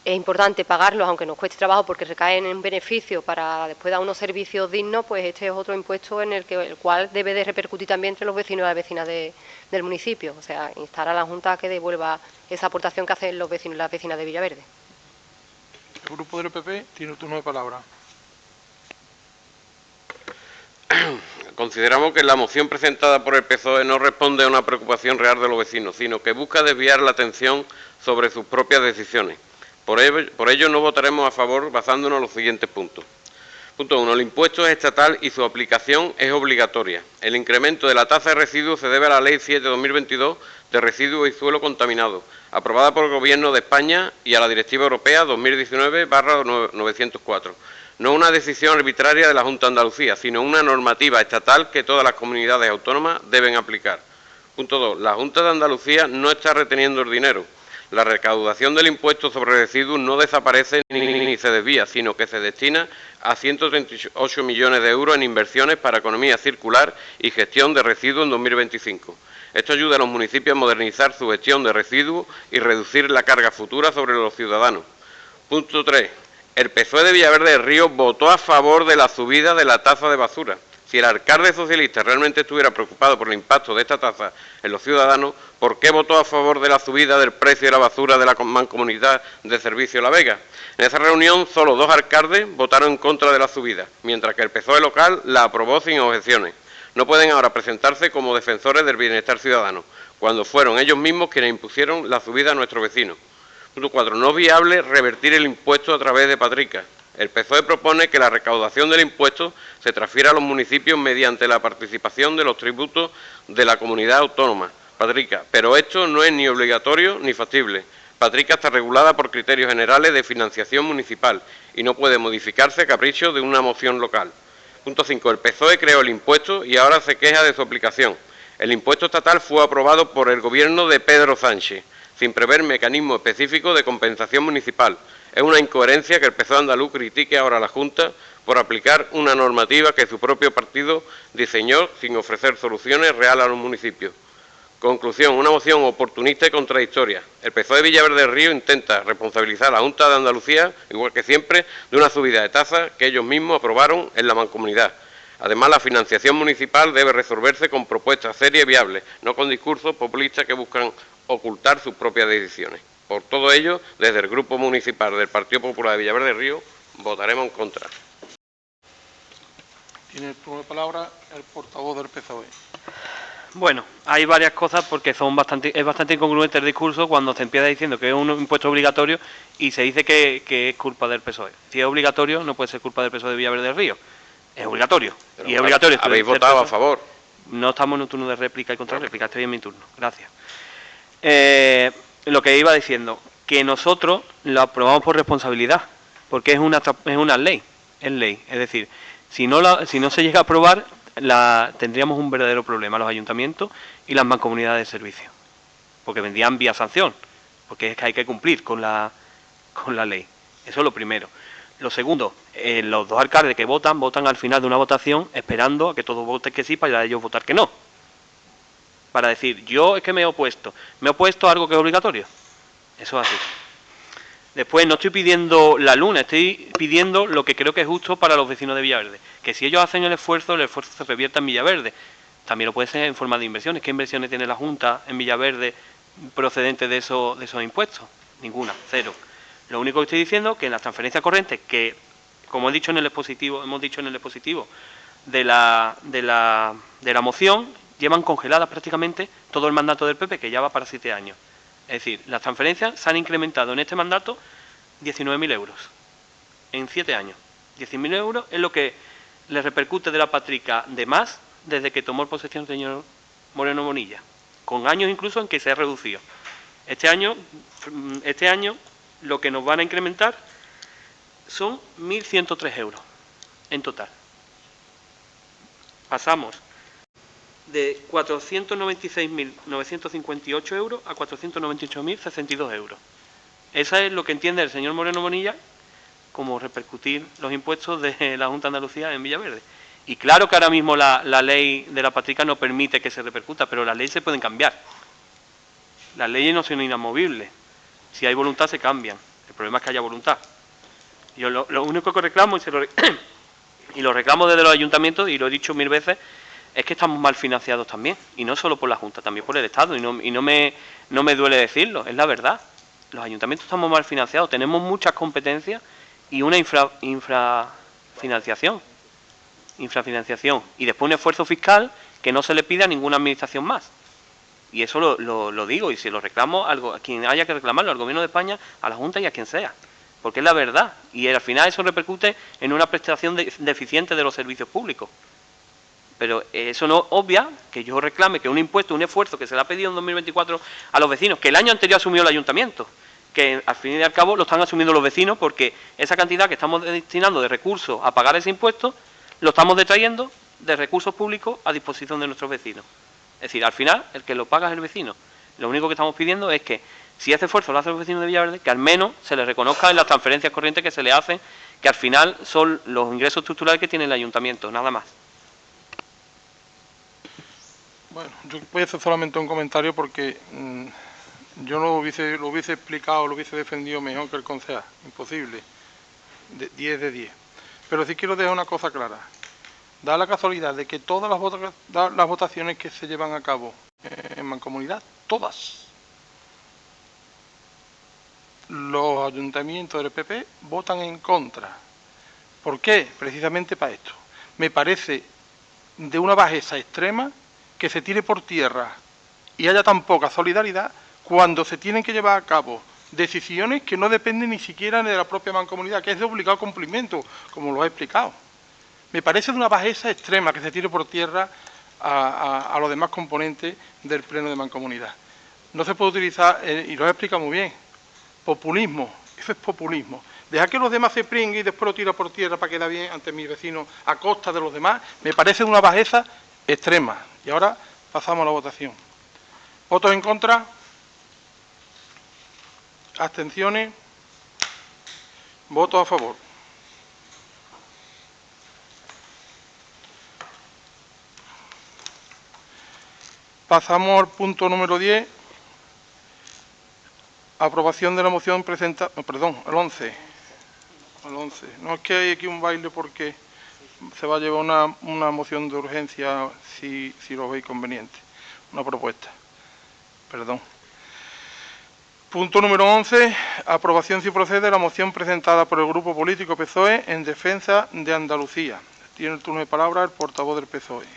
es importante pagarlos, aunque nos cueste trabajo porque recaen en beneficio para después dar unos servicios dignos, pues este es otro impuesto en el cual debe de repercutir también entre los vecinos y las vecinas del municipio. O sea, instar a la Junta a que devuelva esa aportación que hacen los vecinos y las vecinas de Villaverde. El grupo del PP tiene el turno de palabra. Consideramos que la moción presentada por el PSOE no responde a una preocupación real de los vecinos, sino que busca desviar la atención sobre sus propias decisiones. Por ello no votaremos a favor basándonos en los siguientes puntos. Punto 1. El impuesto es estatal y su aplicación es obligatoria. El incremento de la tasa de residuos se debe a la Ley 7/2022 de residuos y suelo contaminado, aprobada por el Gobierno de España, y a la Directiva Europea 2019/904. No una decisión arbitraria de la Junta de Andalucía, sino una normativa estatal que todas las comunidades autónomas deben aplicar. Punto 2. La Junta de Andalucía no está reteniendo el dinero. La recaudación del impuesto sobre residuos no desaparece ni se desvía, sino que se destina a 138 millones de euros en inversiones para economía circular y gestión de residuos en 2025. Esto ayuda a los municipios a modernizar su gestión de residuos y reducir la carga futura sobre los ciudadanos. Punto 3. El PSOE de Villaverde del Río votó a favor de la subida de la tasa de basura. Si el alcalde socialista realmente estuviera preocupado por el impacto de esta tasa en los ciudadanos, ¿por qué votó a favor de la subida del precio de la basura de la Mancomunidad de Servicio La Vega? En esa reunión solo 2 alcaldes votaron en contra de la subida, mientras que el PSOE local la aprobó sin objeciones. No pueden ahora presentarse como defensores del bienestar ciudadano, cuando fueron ellos mismos quienes impusieron la subida a nuestros vecinos. Punto 4. No es viable revertir el impuesto a través de Patrica. El PSOE propone que la recaudación del impuesto se transfiera a los municipios mediante la participación de los tributos de la comunidad autónoma, Patrica, pero esto no es ni obligatorio ni factible. Patrica está regulada por criterios generales de financiación municipal y no puede modificarse a capricho de una moción local. Punto 5. El PSOE creó el impuesto y ahora se queja de su aplicación. El impuesto estatal fue aprobado por el gobierno de Pedro Sánchez, sin prever mecanismo específico de compensación municipal. Es una incoherencia que el PSOE andaluz critique ahora a la Junta por aplicar una normativa que su propio partido diseñó sin ofrecer soluciones reales a los municipios. Conclusión, una moción oportunista y contradictoria. El PSOE de Villaverde del Río intenta responsabilizar a la Junta de Andalucía, igual que siempre, de una subida de tasas que ellos mismos aprobaron en la Mancomunidad. Además, la financiación municipal debe resolverse con propuestas serias y viables, no con discursos populistas que buscan ocultar sus propias decisiones. Por todo ello, desde el Grupo Municipal del Partido Popular de Villaverde del Río, votaremos en contra. Tiene el turno de palabra el portavoz del PSOE. Bueno, hay varias cosas porque es bastante incongruente el discurso cuando se empieza diciendo que es un impuesto obligatorio y se dice que es culpa del PSOE. Si es obligatorio, no puede ser culpa del PSOE de Villaverde del Río. Es obligatorio. Pero y es obligatorio. ¿Habéis votado a favor? No estamos en un turno de réplica y contrarréplica, estoy en mi turno. Gracias. Lo que iba diciendo, que nosotros lo aprobamos por responsabilidad, porque es una ley, es ley. Es decir, si no se llega a aprobar, tendríamos un verdadero problema los ayuntamientos y las mancomunidades de servicio, porque vendrían vía sanción, porque es que hay que cumplir con la ley. Eso es lo primero. Lo segundo, los 2 alcaldes que votan al final de una votación esperando a que todos voten que sí para ellos votar que no. Para decir, yo es que me he opuesto a algo que es obligatorio. Eso es así. Después, no estoy pidiendo la luna, estoy pidiendo lo que creo que es justo para los vecinos de Villaverde. Que si ellos hacen el esfuerzo se revierta en Villaverde. También lo puede ser en forma de inversiones. ¿Qué inversiones tiene la Junta en Villaverde procedentes de esos impuestos? Ninguna, cero. Lo único que estoy diciendo es que en las transferencias corrientes que como hemos dicho en el expositivo de la moción, llevan congeladas prácticamente todo el mandato del PP, que ya va para 7 años. Es decir, las transferencias se han incrementado en este mandato 19.000 euros en 7 años. 10.000 euros es lo que le repercute de la Patrica de más desde que tomó posesión el señor Moreno Bonilla, con años incluso en que se ha reducido. Este año lo que nos van a incrementar son 1.103 euros en total. Pasamos de 496.958 euros a 498.062 euros. Eso es lo que entiende el señor Moreno Bonilla como repercutir los impuestos de la Junta de Andalucía en Villaverde. Y claro que ahora mismo la ley de la Patrica no permite que se repercuta, pero las leyes se pueden cambiar. Las leyes no son inamovibles. Si hay voluntad se cambian. El problema es que haya voluntad. Yo lo único que reclamo, y lo reclamo desde los ayuntamientos, y lo he dicho 1000 veces, es que estamos mal financiados también, y no solo por la Junta, también por el Estado, y no me duele decirlo, es la verdad. Los ayuntamientos estamos mal financiados, tenemos muchas competencias y una infrafinanciación, y después un esfuerzo fiscal que no se le pide a ninguna administración más. Y eso lo digo, y si lo reclamo a quien haya que reclamarlo, al Gobierno de España, a la Junta y a quien sea, porque es la verdad, y al final eso repercute en una prestación deficiente de los servicios públicos. Pero eso no obvia que yo reclame que un impuesto, un esfuerzo que se le ha pedido en 2024 a los vecinos, que el año anterior asumió el ayuntamiento, que al fin y al cabo lo están asumiendo los vecinos, porque esa cantidad que estamos destinando de recursos a pagar ese impuesto, lo estamos detrayendo de recursos públicos a disposición de nuestros vecinos. Es decir, al final el que lo paga es el vecino. Lo único que estamos pidiendo es que, si ese esfuerzo lo hacen los vecinos de Villaverde, que al menos se les reconozca en las transferencias corrientes que se le hacen, que al final son los ingresos estructurales que tiene el ayuntamiento, nada más. Bueno, yo voy a hacer solamente un comentario porque yo lo hubiese explicado, lo hubiese defendido mejor que el concejal. Imposible. 10 de 10. Pero sí quiero dejar una cosa clara. Da la casualidad de que todas las votaciones que se llevan a cabo en Mancomunidad, todas, los ayuntamientos del PP votan en contra. ¿Por qué? Precisamente para esto. Me parece de una bajeza extrema que se tire por tierra y haya tan poca solidaridad cuando se tienen que llevar a cabo decisiones que no dependen ni siquiera de la propia Mancomunidad, que es de obligado cumplimiento, como lo he explicado. Me parece de una bajeza extrema que se tire por tierra a los demás componentes del Pleno de Mancomunidad. No se puede utilizar, y lo he explicado muy bien, populismo. Eso es populismo. Dejar que los demás se pringuen y después lo tira por tierra para quedar bien ante mis vecinos a costa de los demás, me parece de una bajeza extrema. Y ahora pasamos a la votación. ¿Votos en contra? ¿Abstenciones? ¿Votos a favor? Pasamos al punto número 10. Aprobación de la moción presentada... perdón, el 11. El 11. No es que hay aquí un baile porque se va a llevar una moción de urgencia si lo veis conveniente. Una propuesta. Perdón. Punto número 11. Aprobación si procede de la moción presentada por el Grupo Político PSOE en defensa de Andalucía. Tiene el turno de palabra el portavoz del PSOE.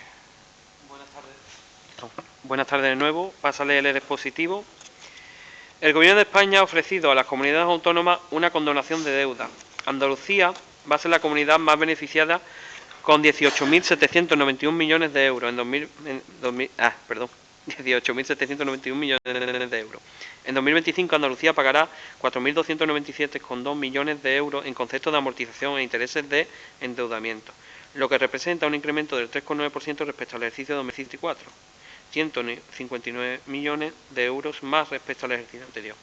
Buenas tardes de nuevo. Pasa a leer el expositivo. El Gobierno de España ha ofrecido a las comunidades autónomas una condonación de deuda. Andalucía va a ser la comunidad más beneficiada con 18.791 millones de euros 18.791 millones de euros. En 2025 Andalucía pagará 4.297,2 millones de euros en concepto de amortización e intereses de endeudamiento, lo que representa un incremento del 3,9% respecto al ejercicio de 2024. 159 millones de euros más respecto al ejercicio anterior.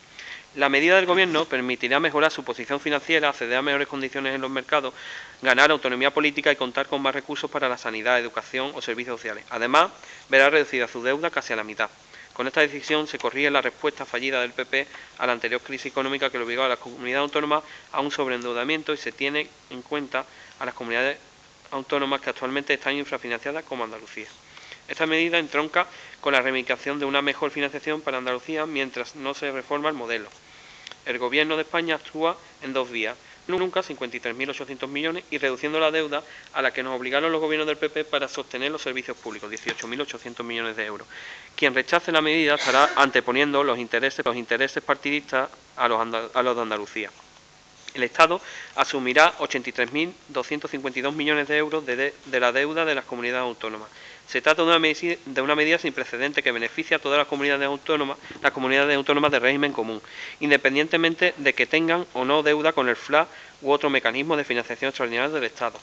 La medida del Gobierno permitirá mejorar su posición financiera, acceder a mejores condiciones en los mercados, ganar autonomía política y contar con más recursos para la sanidad, educación o servicios sociales. Además, verá reducida su deuda casi a la mitad. Con esta decisión se corrige la respuesta fallida del PP a la anterior crisis económica que obligó a las comunidades autónomas a un sobreendeudamiento y se tiene en cuenta a las comunidades autónomas que actualmente están infrafinanciadas como Andalucía. Esta medida entronca con la reivindicación de una mejor financiación para Andalucía mientras no se reforma el modelo. El Gobierno de España actúa en dos vías. nunca 53.800 millones y reduciendo la deuda a la que nos obligaron los gobiernos del PP para sostener los servicios públicos, 18.800 millones de euros. Quien rechace la medida estará anteponiendo los intereses partidistas a los de Andalucía. El Estado asumirá 83.252 millones de euros de la deuda de las comunidades autónomas. Se trata de una medida sin precedente que beneficia a todas las comunidades autónomas de régimen común, independientemente de que tengan o no deuda con el FLA u otro mecanismo de financiación extraordinaria del Estado.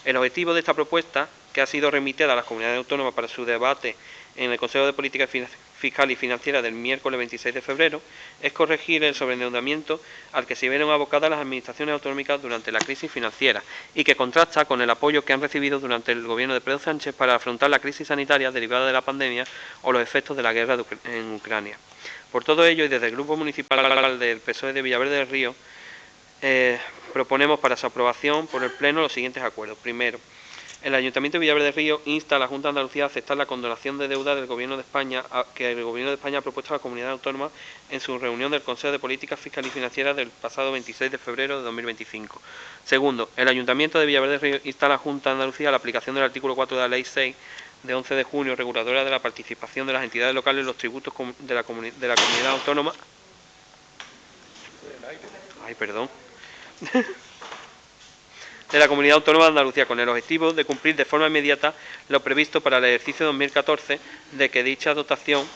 El objetivo de esta propuesta, que ha sido remitida a las comunidades autónomas para su debate en el Consejo de Política Fiscal y Financiera del miércoles 26 de febrero, es corregir el sobreendeudamiento al que se vieron abocadas las administraciones autonómicas durante la crisis financiera y que contrasta con el apoyo que han recibido durante el gobierno de Pedro Sánchez para afrontar la crisis sanitaria derivada de la pandemia o los efectos de la guerra en Ucrania. Por todo ello, y desde el Grupo Municipal del PSOE de Villaverde del Río, proponemos para su aprobación por el Pleno los siguientes acuerdos. Primero, el Ayuntamiento de Villaverde del Río insta a la Junta de Andalucía a aceptar la condonación de deuda del Gobierno de España que el Gobierno de España ha propuesto a la comunidad autónoma en su reunión del Consejo de Política Fiscal y Financiera del pasado 26 de febrero de 2025. Segundo, el Ayuntamiento de Villaverde del Río insta a la Junta de Andalucía a la aplicación del artículo 4 de la Ley 6 de 11 de junio, reguladora de la participación de las entidades locales en los tributos de la comunidad autónoma. Ay, perdón. De la Comunidad Autónoma de Andalucía, con el objetivo de cumplir de forma inmediata lo previsto para el ejercicio 2014, de que dicha dotación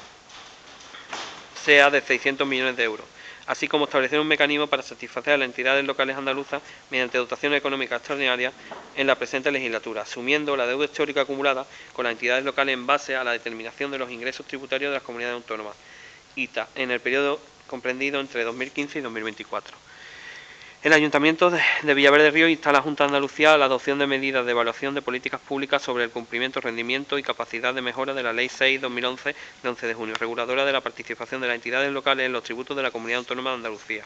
sea de 600 millones de euros, así como establecer un mecanismo para satisfacer a las entidades locales andaluzas mediante dotaciones económicas extraordinarias en la presente legislatura, asumiendo la deuda histórica acumulada con las entidades locales en base a la determinación de los ingresos tributarios de las comunidades autónomas, ITA, en el periodo comprendido entre 2015 y 2024. El Ayuntamiento de Villaverde del Río insta a la Junta de Andalucía a la adopción de medidas de evaluación de políticas públicas sobre el cumplimiento, rendimiento y capacidad de mejora de la Ley 6/2011 de 11 de junio, reguladora de la participación de las entidades locales en los tributos de la Comunidad Autónoma de Andalucía.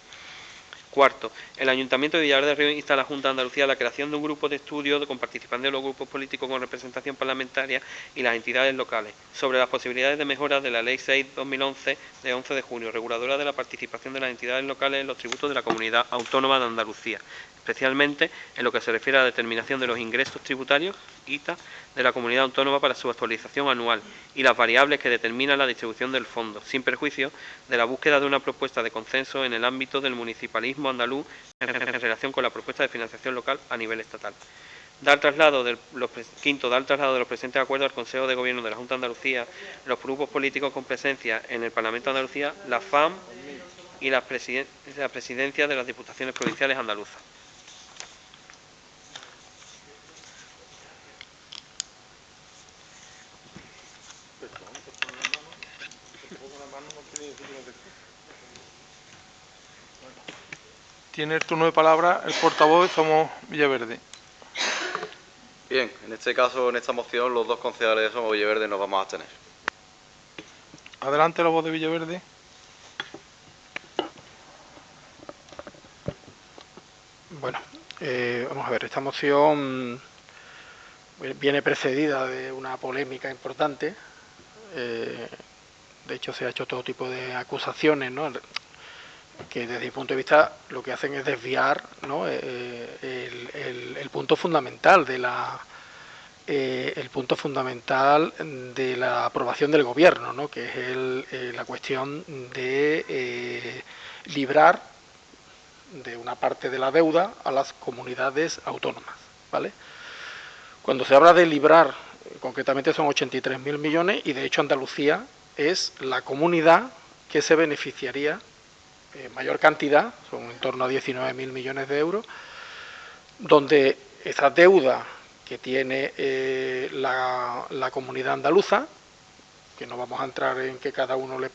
Cuarto, el Ayuntamiento de Villaverde del Río insta a la Junta de Andalucía a la creación de un grupo de estudio con participación de los grupos políticos con representación parlamentaria y las entidades locales sobre las posibilidades de mejora de la Ley 6/2011 de 11 de junio, reguladora de la participación de las entidades locales en los tributos de la Comunidad Autónoma de Andalucía, especialmente en lo que se refiere a la determinación de los ingresos tributarios, ITA, de la Comunidad Autónoma para su actualización anual y las variables que determinan la distribución del fondo, sin perjuicio de la búsqueda de una propuesta de consenso en el ámbito del municipalismo andaluz en relación con la propuesta de financiación local a nivel estatal. Dar traslado de los presentes acuerdos al Consejo de Gobierno de la Junta de Andalucía, los grupos políticos con presencia en el Parlamento de Andalucía, la FAM y la presidencia de las Diputaciones Provinciales andaluzas. Tiene el turno de palabra el portavoz de Somos Villaverde. Bien, en este caso, en esta moción, los dos concejales de Somos Villaverde nos vamos a abstener. Adelante la voz de Villaverde. Bueno, vamos a ver, esta moción viene precedida de una polémica importante. De hecho, se ha hecho todo tipo de acusaciones, ¿no?, que desde mi punto de vista lo que hacen es desviar, ¿no?, el punto fundamental de la aprobación del gobierno, ¿no?, que es la cuestión de librar de una parte de la deuda a las comunidades autónomas, ¿vale? Cuando se habla de librar, concretamente son 83.000 millones y de hecho Andalucía es la comunidad que se beneficiaría mayor cantidad, son en torno a 19.000 millones de euros, donde esa deuda que tiene la comunidad andaluza, que no vamos a entrar en que cada uno le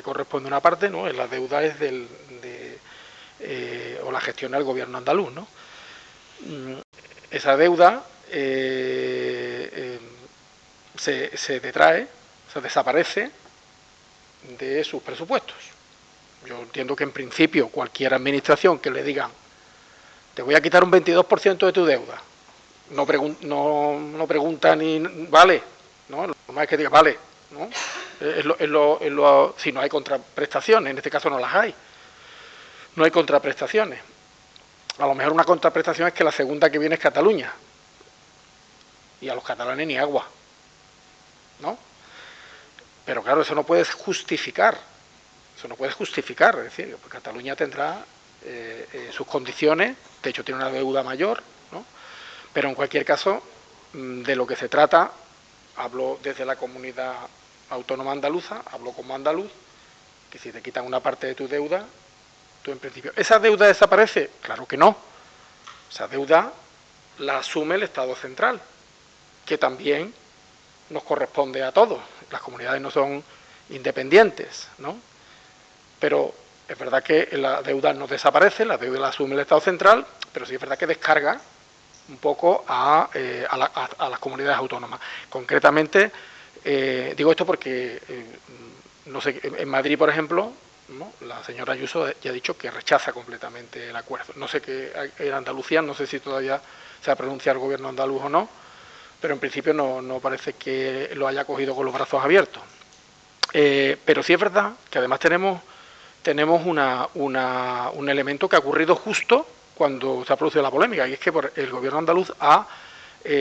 corresponde una parte, ¿no?, la deuda es o la gestiona el gobierno andaluz, ¿no? Esa deuda se detrae, se desaparece de sus presupuestos. Yo entiendo que en principio cualquier administración que le digan te voy a quitar un 22% de tu deuda, no pregunta ni vale, ¿no? Lo normal es que diga vale, ¿no? Si no hay contraprestaciones, en este caso no las hay, no hay contraprestaciones. A lo mejor una contraprestación es que la segunda que viene es Cataluña. Y a los catalanes ni agua, ¿no? Pero claro, eso no puedes justificar. Eso no puedes justificar. Es decir, pues Cataluña tendrá sus condiciones, de hecho tiene una deuda mayor, ¿no? Pero en cualquier caso, de lo que se trata, hablo desde la comunidad autónoma andaluza, hablo como andaluz, que si te quitan una parte de tu deuda, tú en principio... ¿Esa deuda desaparece? Claro que no. Esa deuda la asume el Estado central, que también nos corresponde a todos. Las comunidades no son independientes, ¿no? Pero es verdad que la deuda no desaparece, la deuda la asume el Estado central, pero sí es verdad que descarga un poco a las comunidades autónomas. Concretamente, digo esto porque, no sé, en Madrid, por ejemplo, ¿no?, la señora Ayuso ya ha dicho que rechaza completamente el acuerdo. No sé qué en Andalucía, no sé si todavía se ha pronunciado el gobierno andaluz o no, pero en principio no parece que lo haya cogido con los brazos abiertos. Pero sí es verdad que además tenemos un elemento que ha ocurrido justo cuando se ha producido la polémica, y es que el gobierno andaluz ha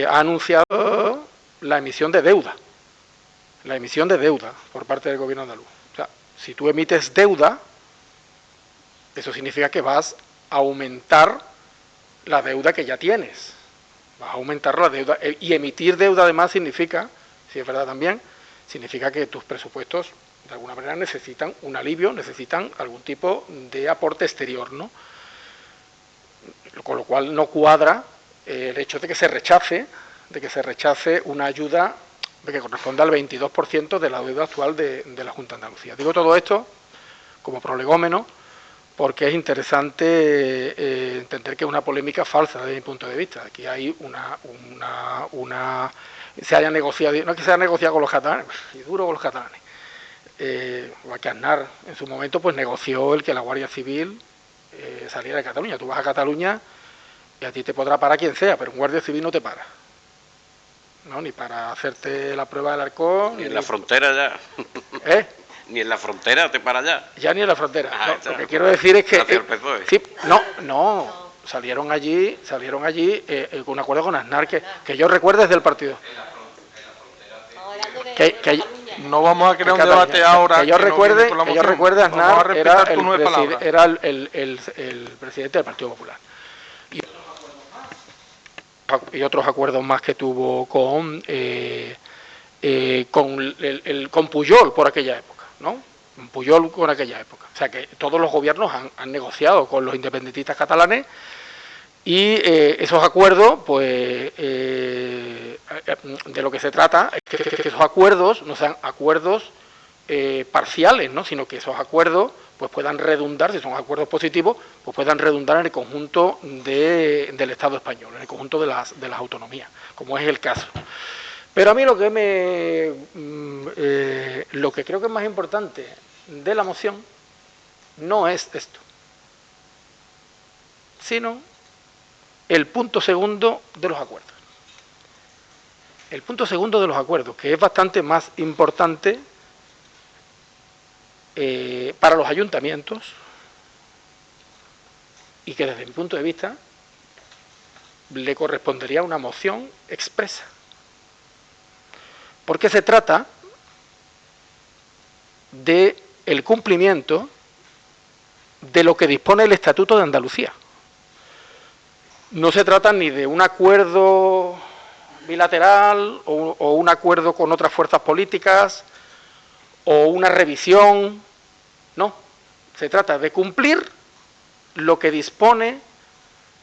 anunciado la emisión de deuda por parte del gobierno andaluz. O sea, si tú emites deuda, eso significa que vas a aumentar la deuda que ya tienes. Vas a aumentar la deuda, y emitir deuda además significa, si es verdad también, significa que tus presupuestos de alguna manera necesitan un alivio, necesitan algún tipo de aporte exterior, ¿no? Con lo cual no cuadra el hecho de que se rechace una ayuda que corresponde al 22% de la deuda actual de la Junta de Andalucía. Digo todo esto como prolegómeno porque es interesante entender que es una polémica falsa desde mi punto de vista. Aquí hay se haya negociado, no es que se haya negociado con los catalanes, y duro con los catalanes. O que Aznar en su momento pues negoció el que la Guardia Civil saliera de Cataluña. Tú vas a Cataluña y a ti te podrá parar quien sea, pero un guardia civil no te para, ¿no? Ni para hacerte la prueba del alcohol. Ni en la frontera ya. Ni en la frontera te para ya. Ya ni en la frontera. No, lo que quiero decir es que... sí, no. Salieron allí con un acuerdo con Aznar que yo recuerdo desde el partido. No vamos a crear un debate ahora. Que yo recuerde, Aznar era el presidente del Partido Popular. Y otros acuerdos más que tuvo con Pujol por aquella época, ¿no? Pujol por aquella época. O sea que todos los gobiernos han negociado con los independentistas catalanes y esos acuerdos, pues, de lo que se trata es que esos acuerdos no sean acuerdos parciales, ¿no?, sino que esos acuerdos pues puedan redundar, si son acuerdos positivos, pues puedan redundar en el conjunto del Estado español, en el conjunto de las autonomías, como es el caso. Pero a mí lo que creo que es más importante de la moción no es esto, sino el punto segundo de los acuerdos. El punto segundo de los acuerdos, que es bastante más importante para los ayuntamientos y que desde mi punto de vista le correspondería una moción expresa. Porque se trata del cumplimiento de lo que dispone el Estatuto de Andalucía. No se trata ni de un acuerdo bilateral o un acuerdo con otras fuerzas políticas o una revisión, no. Se trata de cumplir lo que dispone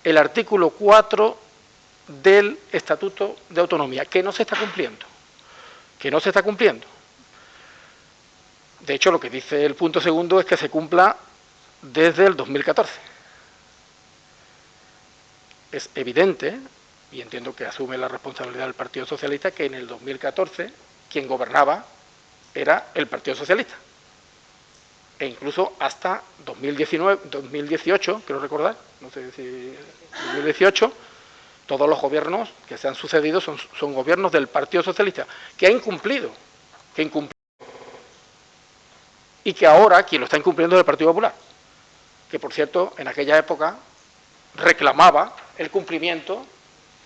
el artículo 4 del Estatuto de Autonomía, que no se está cumpliendo. De hecho, lo que dice el punto segundo es que se cumpla desde el 2014. Es evidente, y entiendo que asume la responsabilidad del Partido Socialista, que en el 2014 quien gobernaba era el Partido Socialista. E incluso hasta 2018, quiero recordar, no sé si 2018, todos los gobiernos que se han sucedido son gobiernos del Partido Socialista, que ha incumplido, y que ahora quien lo está incumpliendo es el Partido Popular, que por cierto en aquella época reclamaba el cumplimiento,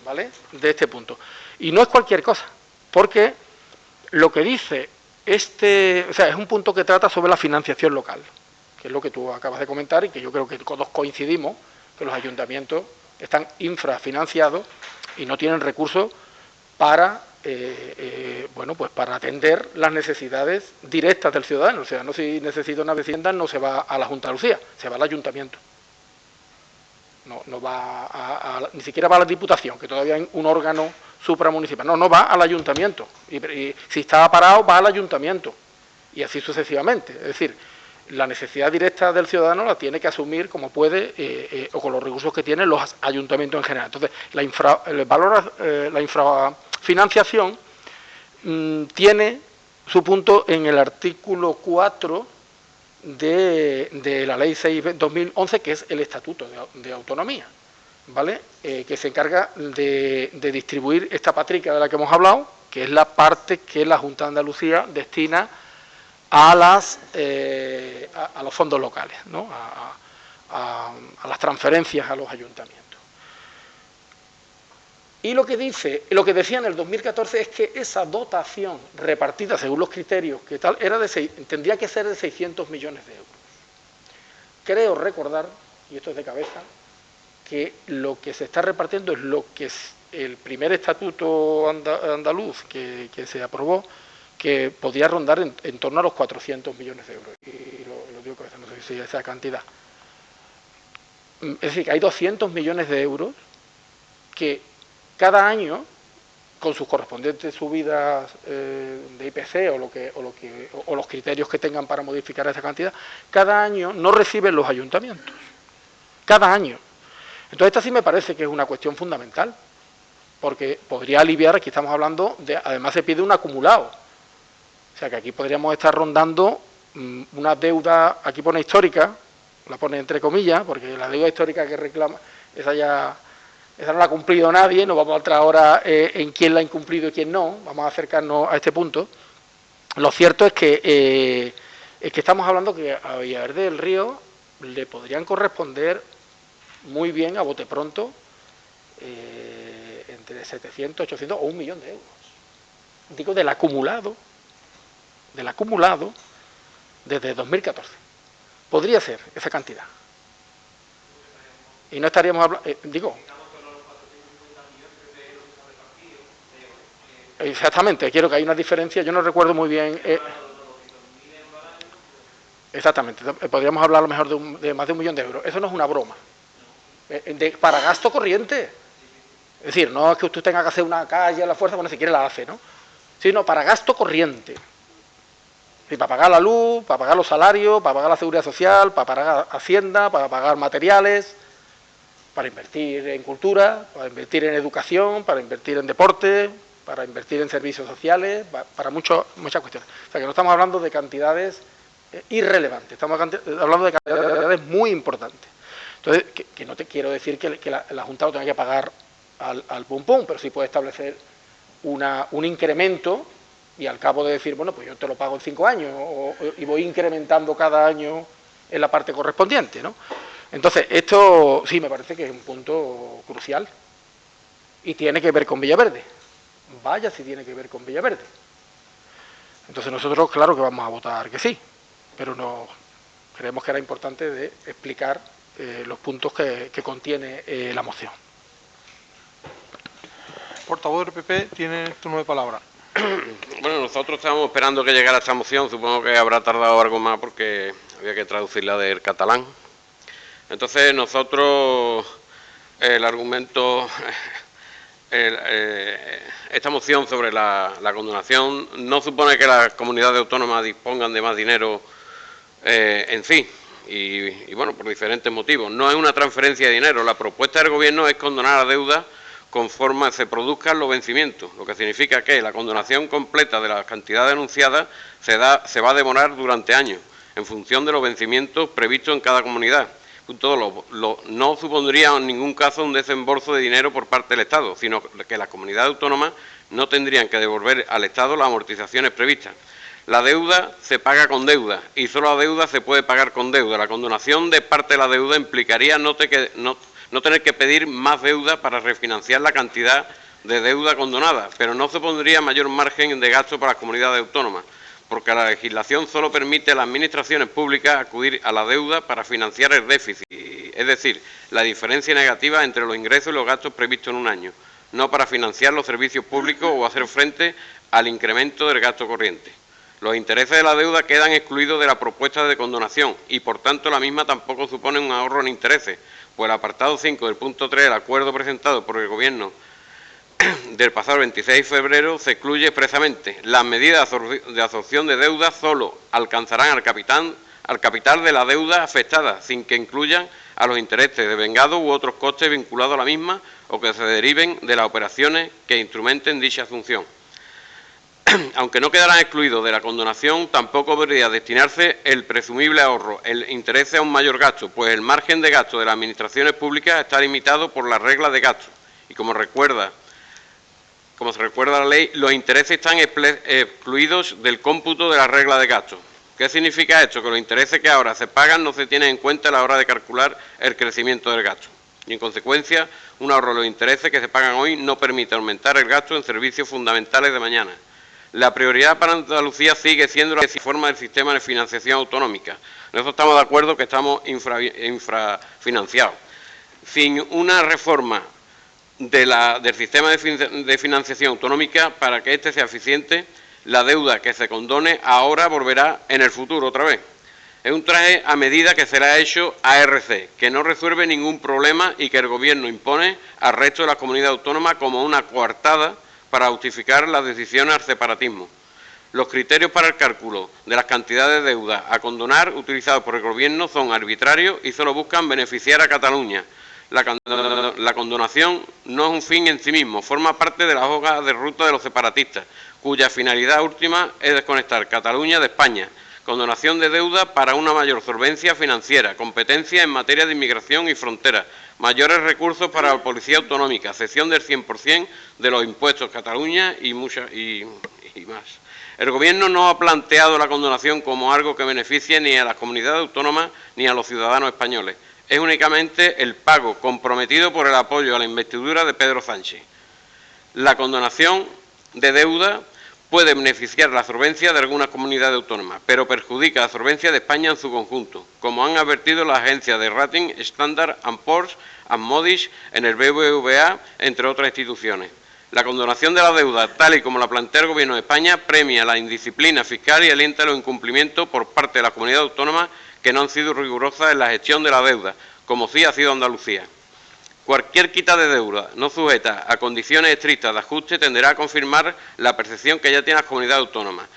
¿vale?, de este punto. Y no es cualquier cosa, porque lo que dice o sea, es un punto que trata sobre la financiación local, que es lo que tú acabas de comentar y que yo creo que todos coincidimos, que los ayuntamientos están infrafinanciados y no tienen recursos para, bueno, pues para atender las necesidades directas del ciudadano. O sea, no, si necesita una vivienda no se va a la Junta de Andalucía, se va al ayuntamiento. No va ni siquiera va a la Diputación, que todavía hay un órgano supramunicipal. No va al ayuntamiento. Y si está parado, va al ayuntamiento. Y así sucesivamente. Es decir, la necesidad directa del ciudadano la tiene que asumir como puede o con los recursos que tienen los ayuntamientos en general. Entonces, la infrafinanciación tiene su punto en el artículo 4 de la Ley 6/2011, que es el Estatuto de Autonomía, ¿vale? Que se encarga de distribuir esta patrica de la que hemos hablado, que es la parte que la Junta de Andalucía destina a los fondos locales, ¿no?, a las transferencias a los ayuntamientos. Y lo que decía en el 2014 es que esa dotación repartida según los criterios que tal tendría que ser de 600 millones de euros. Creo recordar, y esto es de cabeza, que lo que se está repartiendo es lo que es el primer estatuto andaluz que se aprobó, que podía rondar en torno a los 400 millones de euros. Y lo digo con no sé si esa cantidad. Es decir, que hay 200 millones de euros que cada año, con sus correspondientes subidas de IPC o los criterios que tengan para modificar esa cantidad, cada año no reciben los ayuntamientos. Cada año. Entonces, esta sí me parece que es una cuestión fundamental, porque podría aliviar, aquí estamos hablando además se pide un acumulado. O sea, que aquí podríamos estar rondando una deuda, aquí pone histórica, la pone entre comillas, porque la deuda histórica que reclama, esa no la ha cumplido nadie, no vamos a entrar ahora en quién la ha incumplido y quién no, vamos a acercarnos a este punto. Lo cierto es que estamos hablando que a Villaverde del Río le podrían corresponder muy bien, a bote pronto, entre 700, 800 o 1 millón de euros. Digo, del acumulado, desde 2014. Podría ser esa cantidad. Y no estaríamos hablando, exactamente, quiero que hay una diferencia, yo no recuerdo muy bien. Exactamente, podríamos hablar a lo mejor de más de 1 millón de euros. Eso no es una broma. Para gasto corriente. Es decir, no es que usted tenga que hacer una calle a la fuerza, bueno, si quiere la hace, ¿no? Sino para gasto corriente. Y para pagar la luz, para pagar los salarios, para pagar la seguridad social, para pagar Hacienda, para pagar materiales, para invertir en cultura, para invertir en educación, para invertir en deporte, para invertir en servicios sociales, para muchas cuestiones. O sea, que no estamos hablando de cantidades irrelevantes, estamos hablando de cantidades muy importantes. Entonces, que no te quiero decir que la Junta lo tenga que pagar al pum pum, pero sí puede establecer un incremento y al cabo de decir, bueno, pues yo te lo pago en 5 años y voy incrementando cada año en la parte correspondiente, ¿no? Entonces, esto sí me parece que es un punto crucial y tiene que ver con Villaverde. Vaya si tiene que ver con Villaverde. Entonces nosotros, claro que vamos a votar que sí, pero no creemos que era importante de explicar los puntos que contiene la moción. Portavoz del PP, tiene turno de palabra. Bueno, nosotros estábamos esperando que llegara esta moción, supongo que habrá tardado algo más porque había que traducirla del catalán. Entonces nosotros, el argumento, esta moción sobre la condonación no supone que las comunidades autónomas dispongan de más dinero en sí, y bueno, por diferentes motivos. No es una transferencia de dinero, la propuesta del Gobierno es condonar la deuda conforme se produzcan los vencimientos, lo que significa que la condonación completa de la cantidad denunciada se va a demorar durante años, en función de los vencimientos previstos en cada comunidad. No supondría en ningún caso un desembolso de dinero por parte del Estado, sino que las comunidades autónomas no tendrían que devolver al Estado las amortizaciones previstas. La deuda se paga con deuda y solo la deuda se puede pagar con deuda. La condonación de parte de la deuda implicaría no no tener que pedir más deuda para refinanciar la cantidad de deuda condonada, pero no supondría mayor margen de gasto para las comunidades autónomas, porque la legislación solo permite a las administraciones públicas acudir a la deuda para financiar el déficit, es decir, la diferencia negativa entre los ingresos y los gastos previstos en un año, no para financiar los servicios públicos o hacer frente al incremento del gasto corriente. Los intereses de la deuda quedan excluidos de la propuesta de condonación y, por tanto, la misma tampoco supone un ahorro en intereses, pues el apartado 5 del punto 3 del acuerdo presentado por el Gobierno del pasado 26 de febrero se excluye expresamente. Las medidas de absorción de deuda solo alcanzarán al capital de la deuda afectada, sin que incluyan a los intereses devengados u otros costes vinculados a la misma o que se deriven de las operaciones que instrumenten dicha asunción. Aunque no quedarán excluidos de la condonación, tampoco debería destinarse el presumible ahorro, el interés a un mayor gasto, pues el margen de gasto de las administraciones públicas está limitado por las reglas de gasto. Y como se recuerda la ley, los intereses están excluidos del cómputo de la regla de gasto. ¿Qué significa esto? Que los intereses que ahora se pagan no se tienen en cuenta a la hora de calcular el crecimiento del gasto. Y en consecuencia, un ahorro de los intereses que se pagan hoy no permite aumentar el gasto en servicios fundamentales de mañana. La prioridad para Andalucía sigue siendo la reforma del sistema de financiación autonómica. Nosotros estamos de acuerdo que estamos infrafinanciados. Sin una reforma del sistema de financiación autonómica, para que éste sea eficiente, la deuda que se condone ahora volverá en el futuro otra vez. Es un traje a medida que será hecho ARC, que no resuelve ningún problema y que el Gobierno impone al resto de las comunidades autónomas como una coartada para justificar las decisiones al separatismo. Los criterios para el cálculo de las cantidades de deuda a condonar utilizados por el Gobierno son arbitrarios y solo buscan beneficiar a Cataluña. La condonación no es un fin en sí mismo, forma parte de la hoja de ruta de los separatistas, cuya finalidad última es desconectar Cataluña de España. Condonación de deuda para una mayor solvencia financiera, competencia en materia de inmigración y frontera, mayores recursos para la policía autonómica, cesión del 100% de los impuestos Cataluña y más. El Gobierno no ha planteado la condonación como algo que beneficie ni a las comunidades autónomas ni a los ciudadanos españoles. Es únicamente el pago comprometido por el apoyo a la investidura de Pedro Sánchez. La condonación de deuda puede beneficiar la solvencia de algunas comunidades autónomas, pero perjudica la solvencia de España en su conjunto, como han advertido las agencias de rating Standard & Poor's, Moody's, en el BBVA, entre otras instituciones. La condonación de la deuda, tal y como la plantea el Gobierno de España, premia la indisciplina fiscal y alienta los incumplimientos por parte de las comunidades autónomas que no han sido rigurosas en la gestión de la deuda, como sí ha sido Andalucía. Cualquier quita de deuda no sujeta a condiciones estrictas de ajuste tenderá a confirmar la percepción que ya tienen las comunidades autónomas,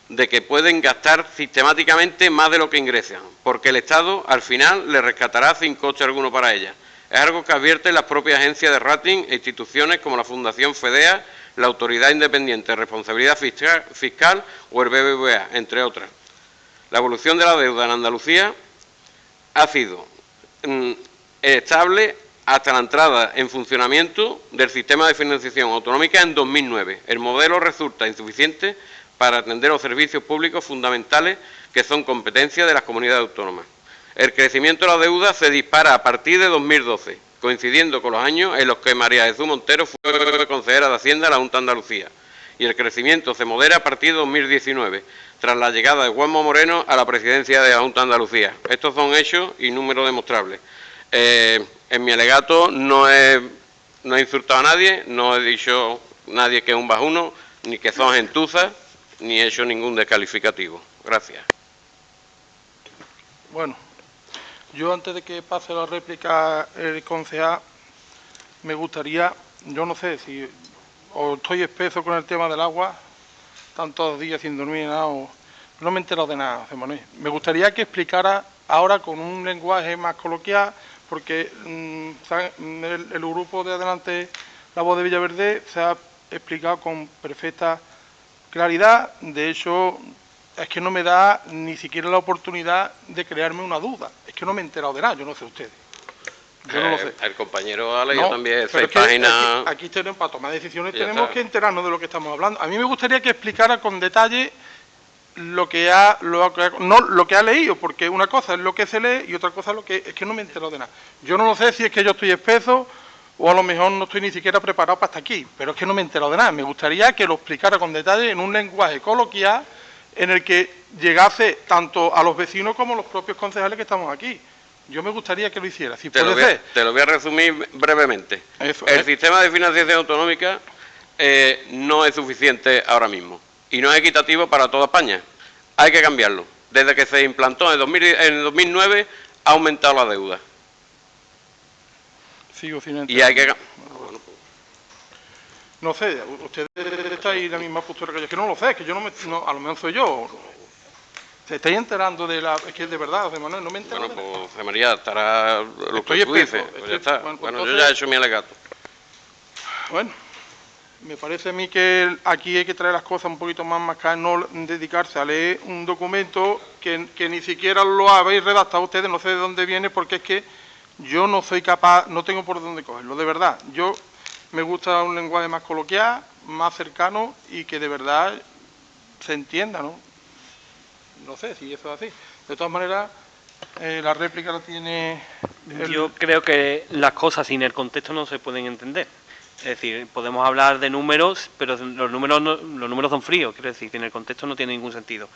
de que pueden gastar sistemáticamente más de lo que ingresan, porque el Estado al final les rescatará sin coste alguno para ellas. Es algo que advierten las propias agencias de rating e instituciones como la Fundación FEDEA, la Autoridad Independiente de Responsabilidad Fiscal o el BBVA, entre otras. La evolución de la deuda en Andalucía ha sido estable hasta la entrada en funcionamiento del sistema de financiación autonómica en 2009. El modelo resulta insuficiente para atender los servicios públicos fundamentales que son competencia de las comunidades autónomas. El crecimiento de la deuda se dispara a partir de 2012, coincidiendo con los años en los que María Jesús Montero fue consejera de Hacienda de la Junta de Andalucía. Y el crecimiento se modera a partir de 2019, tras la llegada de Juanma Moreno a la presidencia de la Junta de Andalucía. Estos son hechos y números demostrables. En mi alegato no he insultado a nadie, no he dicho nadie que es un bajuno, ni que son gentuzas, ni he hecho ningún descalificativo. Gracias. Bueno, yo antes de que pase la réplica el concejal, me gustaría, yo no sé si o estoy espeso con el tema del agua, tantos días sin dormir nada, o no me he enterado de nada, José Manuel. Me gustaría que explicara ahora con un lenguaje más coloquial, porque el grupo de Adelante, la Voz de Villaverde, se ha explicado con perfecta claridad. De hecho, es que no me da ni siquiera la oportunidad de crearme una duda. Es que no me he enterado de nada, yo no sé ustedes. Yo no lo sé. El compañero ha leído No, también pero 6 páginas. Aquí tenemos, para tomar decisiones Ya tenemos está. que enterarnos de lo que estamos hablando. A mí me gustaría que explicara con detalle lo que ha leído, porque una cosa es lo que se lee y otra cosa es que no me he enterado de nada. Yo no lo sé si es que yo estoy espeso o a lo mejor no estoy ni siquiera preparado para estar aquí, pero es que no me he enterado de nada. Me gustaría que lo explicara con detalle en un lenguaje coloquial en el que llegase tanto a los vecinos como a los propios concejales que estamos aquí. Yo me gustaría que lo hiciera, si puede ser. Te lo voy a resumir brevemente. El sistema de financiación autonómica no es suficiente ahora mismo y no es equitativo para toda España. Hay que cambiarlo. Desde que se implantó en 2009 ha aumentado la deuda. Sigo sin entender. Y hay que... No sé, ustedes estáis en la misma postura que yo, es que no lo sé, es que yo a lo mejor soy yo. ¿Se estáis enterando de la...? Es que de verdad, José Manuel, no me entero. Bueno, pues José María, estará lo estoy que tú espeso, dices. Pues ya está. Bueno, Bueno, entonces, yo ya he hecho mi alegato. Bueno, me parece a mí que aquí hay que traer las cosas un poquito más marcadas, no dedicarse a leer un documento que ni siquiera lo habéis redactado ustedes, no sé de dónde viene, porque es que yo no soy capaz, no tengo por dónde cogerlo, de verdad. Yo me gusta un lenguaje más coloquial, más cercano y que de verdad se entienda, ¿no? No sé si eso es así. De todas maneras, la réplica la tiene... Yo creo que las cosas sin el contexto no se pueden entender. Es decir, podemos hablar de números, pero los números son fríos, quiero decir, que en el contexto no tiene ningún sentido.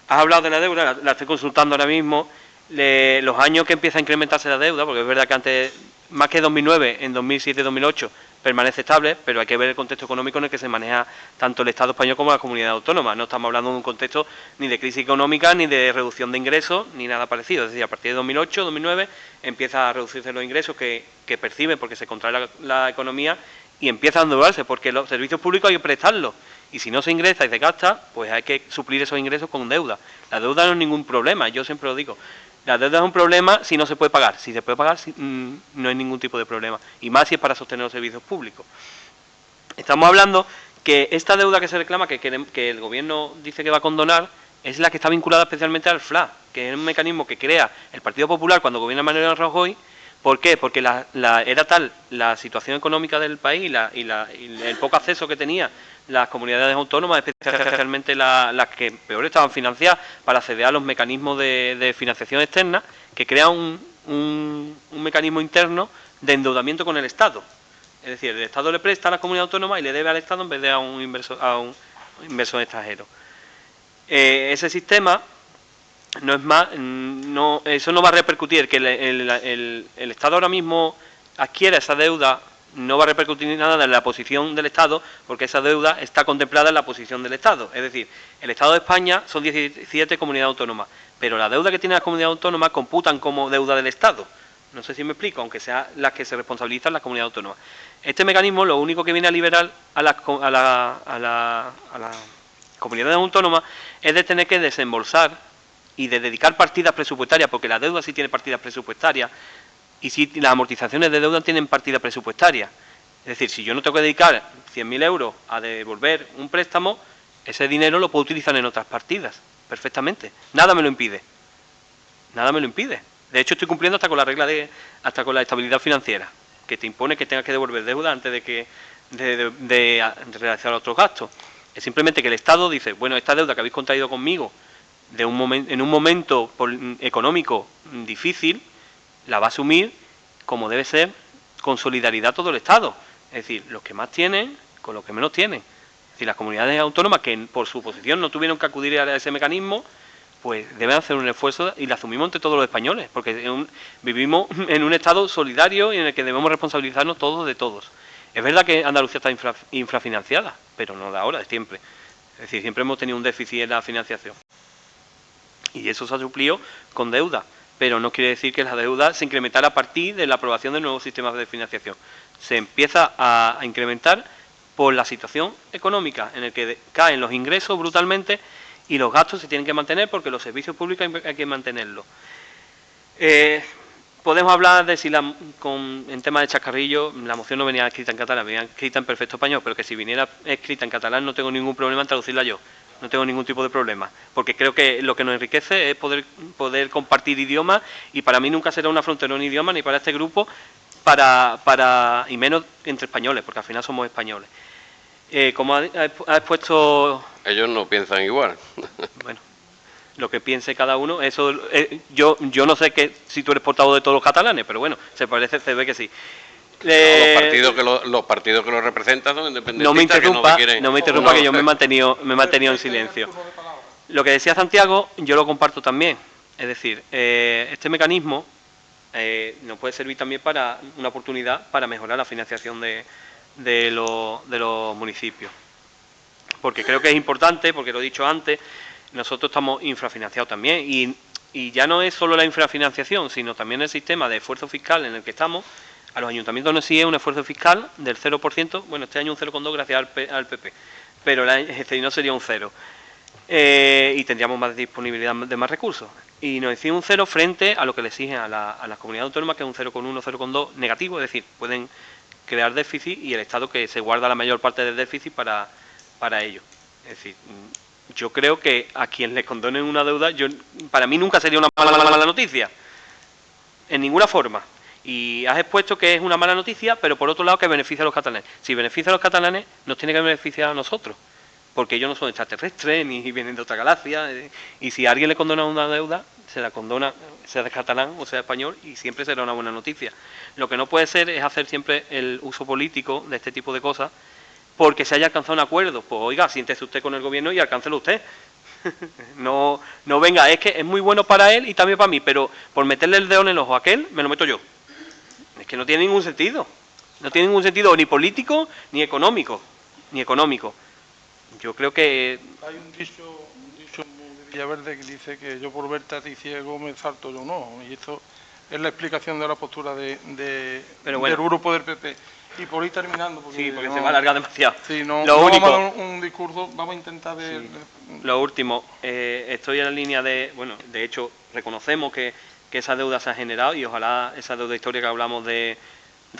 Has hablado de la deuda, la estoy consultando ahora mismo, los años que empieza a incrementarse la deuda, porque es verdad que antes, más que 2009, en 2007 y 2008, permanece estable, pero hay que ver el contexto económico en el que se maneja tanto el Estado español como la comunidad autónoma. No estamos hablando de un contexto ni de crisis económica, ni de reducción de ingresos, ni nada parecido. Es decir, a partir de 2008, 2009, empieza a reducirse los ingresos que perciben porque se contrae la economía y empieza a endeudarse porque los servicios públicos hay que prestarlos. Y si no se ingresa y se gasta, pues hay que suplir esos ingresos con deuda. La deuda no es ningún problema, yo siempre lo digo. La deuda es un problema si no se puede pagar. Si se puede pagar, no hay ningún tipo de problema. Y más si es para sostener los servicios públicos. Estamos hablando que esta deuda que se reclama, que el Gobierno dice que va a condonar, es la que está vinculada especialmente al FLA, que es un mecanismo que crea el Partido Popular cuando gobierna Mariano Rajoy. ¿Por qué? Porque era tal la situación económica del país y el poco acceso que tenía las comunidades autónomas, especialmente las que peor estaban financiadas, para acceder a los mecanismos de financiación externa, que crea un mecanismo interno de endeudamiento con el Estado. Es decir, el Estado le presta a la comunidad autónoma y le debe al Estado en vez de a un inversor extranjero. Ese sistema no es más, eso no va a repercutir, que el Estado ahora mismo adquiera esa deuda, no va a repercutir nada en la posición del Estado, porque esa deuda está contemplada en la posición del Estado. Es decir, el Estado de España son 17 comunidades autónomas, pero la deuda que tienen las comunidades autónomas computan como deuda del Estado. No sé si me explico, aunque sean las que se responsabilizan las comunidades autónomas. Este mecanismo lo único que viene a liberar a las comunidades autónomas es de tener que desembolsar y de dedicar partidas presupuestarias, porque la deuda sí tiene partidas presupuestarias, y si las amortizaciones de deuda tienen partida presupuestaria. Es decir, si yo no tengo que dedicar 100.000 euros a devolver un préstamo, ese dinero lo puedo utilizar en otras partidas, perfectamente. Nada me lo impide. Nada me lo impide. De hecho, estoy cumpliendo hasta con la regla hasta con la estabilidad financiera, que te impone que tengas que devolver deuda antes de realizar otros gastos. Es simplemente que el Estado dice, bueno, esta deuda que habéis contraído conmigo en un momento económico difícil, la va a asumir como debe ser, con solidaridad todo el Estado. Es decir, los que más tienen con los que menos tienen. Es decir, las comunidades autónomas que por su posición no tuvieron que acudir a ese mecanismo, pues deben hacer un esfuerzo y lo asumimos entre todos los españoles, porque vivimos en un Estado solidario y en el que debemos responsabilizarnos todos de todos. Es verdad que Andalucía está infrafinanciada, pero no de ahora, de siempre. Es decir, siempre hemos tenido un déficit en la financiación. Y eso se ha suplido con deuda, pero no quiere decir que la deuda se incrementara a partir de la aprobación de nuevos sistemas de financiación. Se empieza a incrementar por la situación económica, en el que caen los ingresos brutalmente y los gastos se tienen que mantener porque los servicios públicos hay que mantenerlos. Podemos hablar de si en tema de chascarrillo la moción no venía escrita en catalán, venía escrita en perfecto español, pero que si viniera escrita en catalán no tengo ningún problema en traducirla yo. No tengo ningún tipo de problema, porque creo que lo que nos enriquece es poder compartir idiomas, y para mí nunca será una frontera un idioma, ni para este grupo, y menos entre españoles, porque al final somos españoles. Como ha expuesto... Ellos no piensan igual. Bueno, lo que piense cada uno, eso yo no sé si tú eres portavoz de todos los catalanes, pero bueno, se ve que sí. Los partidos que lo representan son independentistas. No me interrumpa que yo me he mantenido en silencio. Lo que decía Santiago, yo lo comparto también. Es decir, este mecanismo nos puede servir también para una oportunidad para mejorar la financiación de los municipios. Porque creo que es importante, porque lo he dicho antes, nosotros estamos infrafinanciados también. Y ya no es solo la infrafinanciación, sino también el sistema de esfuerzo fiscal en el que estamos. A los ayuntamientos nos sigue un esfuerzo fiscal del 0%, bueno, este año un 0,2 gracias al PP, pero este no sería un 0. Y tendríamos más disponibilidad de más recursos. Y nos exige un 0 frente a lo que le exigen a las comunidades autónomas, que es un 0,1, 0,2 negativo, es decir, pueden crear déficit y el Estado que se guarda la mayor parte del déficit para ello. Es decir, yo creo que a quien le condonen una deuda, para mí nunca sería una mala noticia, en ninguna forma. Y has expuesto que es una mala noticia, pero por otro lado que beneficia a los catalanes. Si beneficia a los catalanes, nos tiene que beneficiar a nosotros, porque ellos no son extraterrestres ni vienen de otra galaxia. Y si a alguien le condona una deuda, se la condona, sea de catalán o sea español, y siempre será una buena noticia. Lo que no puede ser es hacer siempre el uso político de este tipo de cosas porque se haya alcanzado un acuerdo. Pues oiga, siéntese usted con el gobierno y alcáncelo usted. No venga, es que es muy bueno para él y también para mí, pero por meterle el dedo en el ojo a aquel, me lo meto yo. Es que no tiene ningún sentido. No tiene ningún sentido ni político ni económico. Yo creo que... Hay un dicho de Villaverde que dice que yo por verte a ti ciego me salto yo no. Y esto es la explicación de la postura del grupo del PP. Y por ir terminando... Porque se va a alargar demasiado. Sí, vamos a dar un discurso, vamos a intentar Lo último, estoy en la línea de... Bueno, de hecho, reconocemos que esa deuda se ha generado y ojalá esa deuda histórica que hablamos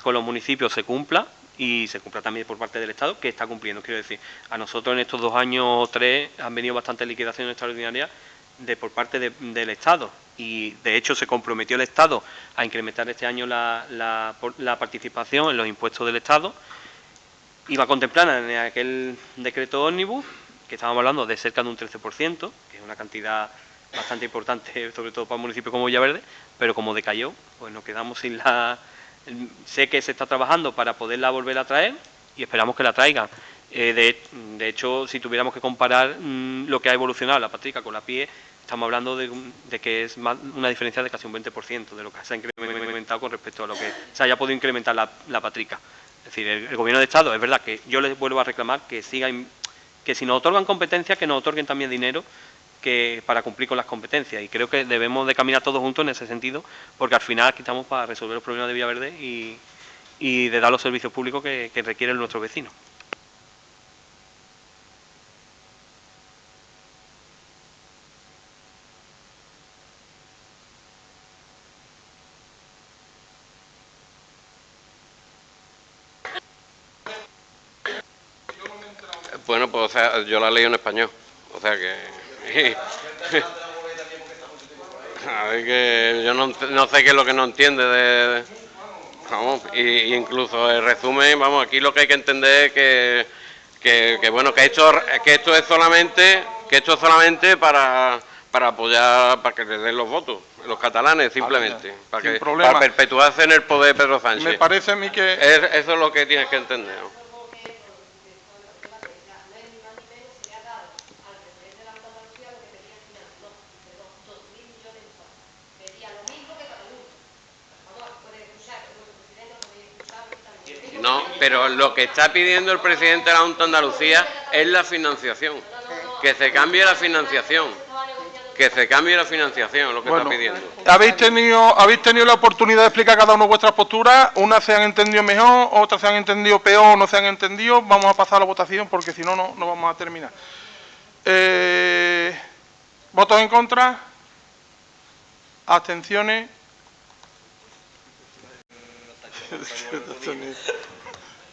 con los municipios se cumpla y se cumpla también por parte del Estado, que está cumpliendo. Quiero decir, a nosotros en estos 2 años o 3 han venido bastantes liquidaciones extraordinarias por parte del Estado y de hecho se comprometió el Estado a incrementar este año la participación en los impuestos del Estado. Iba a contemplar en aquel decreto ómnibus, que estábamos hablando de cerca de un 13%, que es una cantidad bastante importante, sobre todo para un municipio como Villaverde, pero como decayó, pues nos quedamos sin la... Sé que se está trabajando para poderla volver a traer y esperamos que la traigan. De hecho, si tuviéramos que comparar lo que ha evolucionado la Patrica con la PIE, estamos hablando de que es una diferencia de casi un 20% de lo que se ha incrementado con respecto a lo que se haya podido incrementar la Patrica. Es decir, el Gobierno de Estado, es verdad que yo les vuelvo a reclamar que si nos otorgan competencias, que nos otorguen también dinero para cumplir con las competencias, y creo que debemos de caminar todos juntos en ese sentido, porque al final aquí estamos para resolver los problemas de Villaverde y de dar los servicios públicos que requieren nuestros vecinos. Bueno, pues o sea, yo la leí en español, o sea que... A ver, que yo no sé qué es lo que no entiende vamos, y incluso el resumen, vamos, aquí lo que hay que entender es que bueno, que esto es solamente para apoyar, para que le den los votos, los catalanes simplemente, para perpetuarse en el poder Pedro Sánchez. Me parece a mí que... Eso es lo que tienes que entender, ¿no? No, pero lo que está pidiendo el presidente de la Junta de Andalucía es la financiación, que se cambie la financiación, lo que está pidiendo. Habéis tenido la oportunidad de explicar cada uno vuestras posturas, unas se han entendido mejor, otras se han entendido peor, no se han entendido, vamos a pasar a la votación porque si no, no vamos a terminar. ¿Votos en contra? ¿Abstenciones?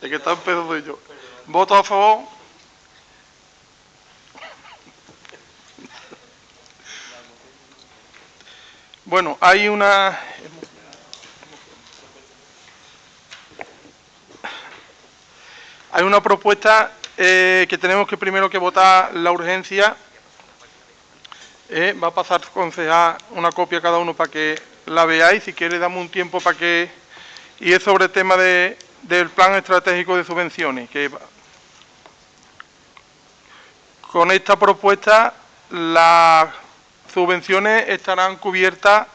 Es que está en pedo de yo. ¿Votos a favor? Bueno, hay una propuesta que tenemos que primero que votar la urgencia. Va a pasar, concejal, una copia cada uno para que la veáis. Si quiere, damos un tiempo para que... Y es sobre el tema del plan estratégico de subvenciones, que con esta propuesta las subvenciones estarán cubiertas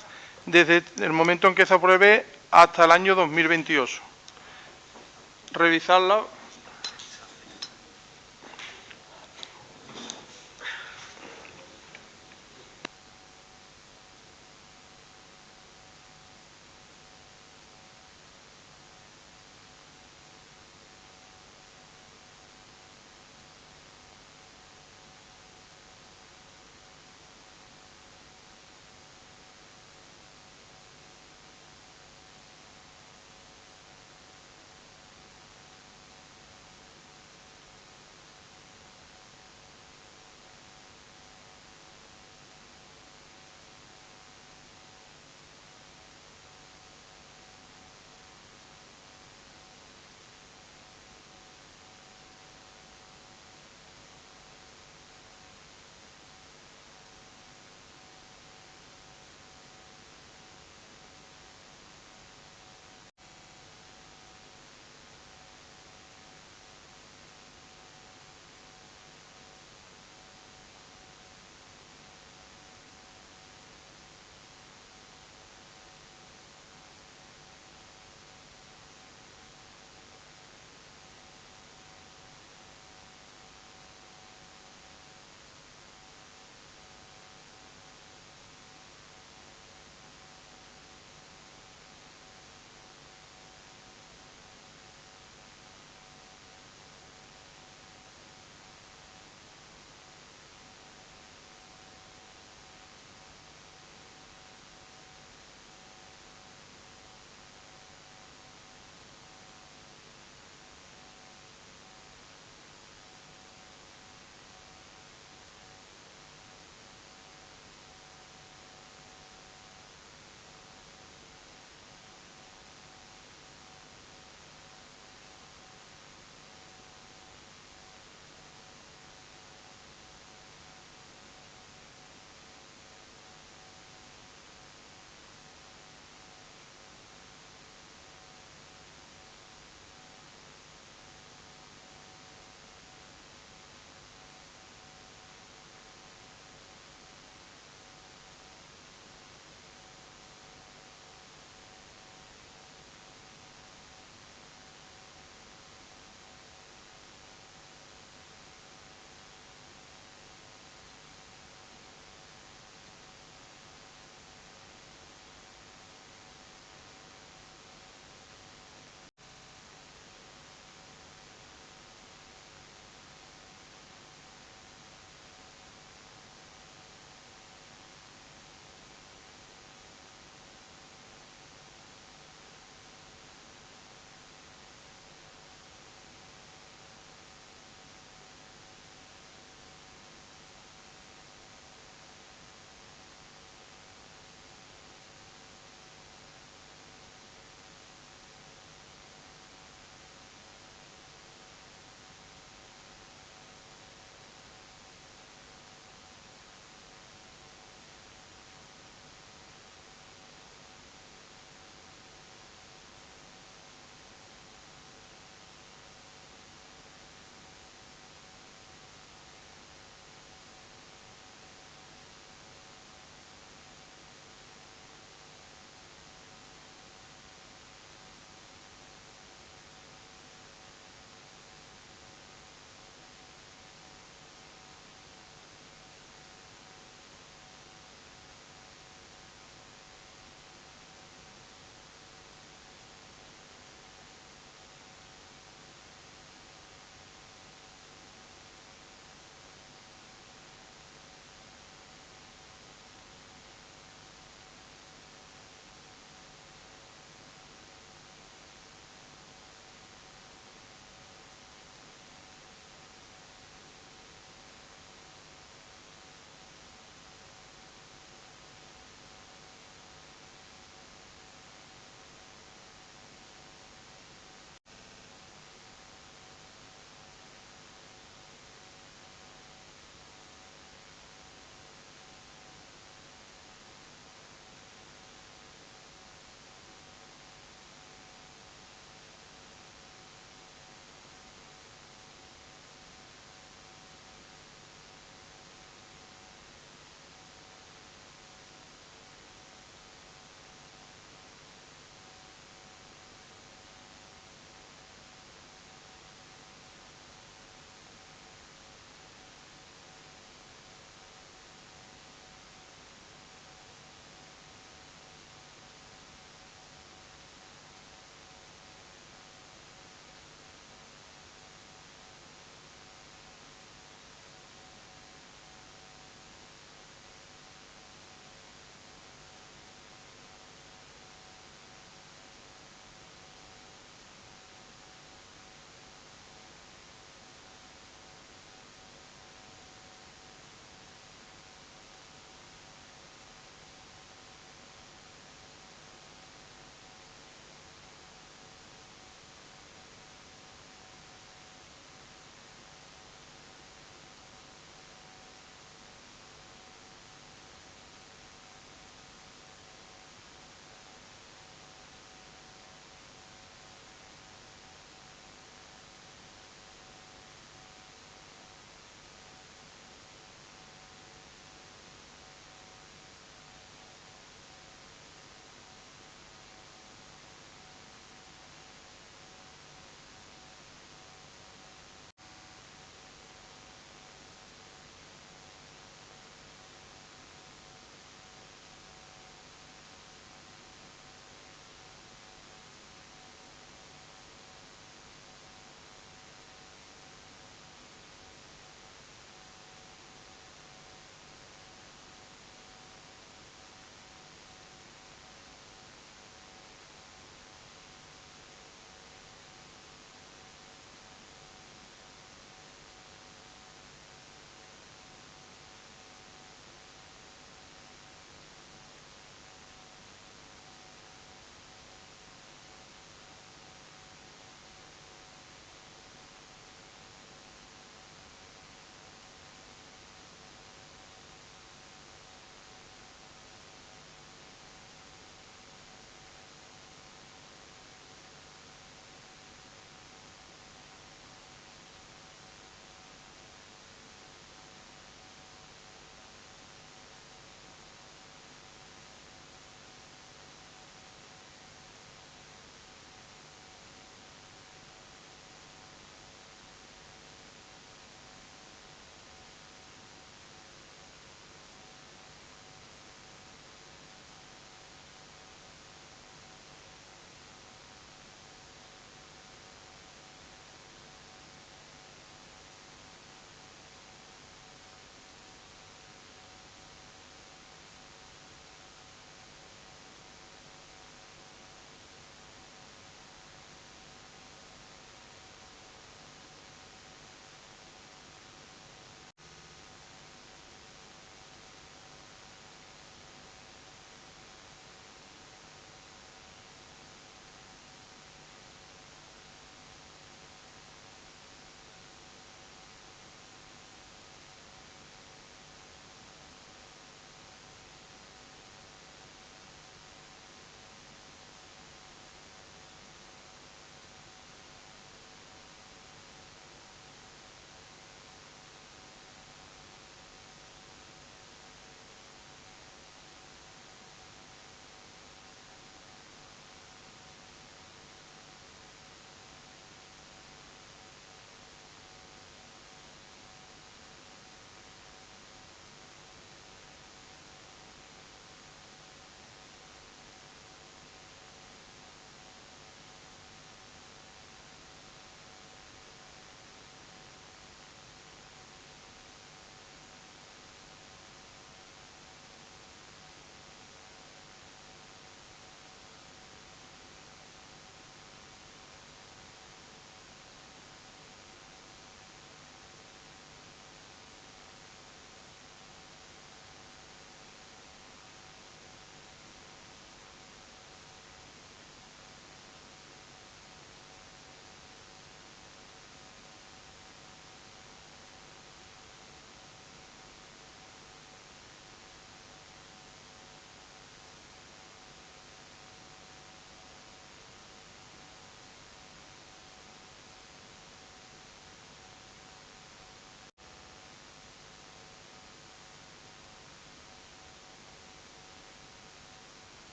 desde el momento en que se apruebe hasta el año 2028. Revisarla.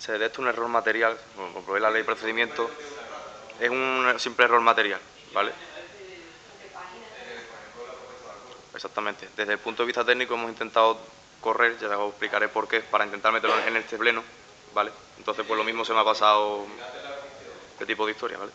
se detecta un error material, como provee la ley de procedimiento, es un simple error material, ¿vale? Exactamente. Desde el punto de vista técnico hemos intentado correr, ya os explicaré por qué, para intentar meterlo en este pleno, ¿vale? Entonces, pues lo mismo se me ha pasado este tipo de historia, ¿vale?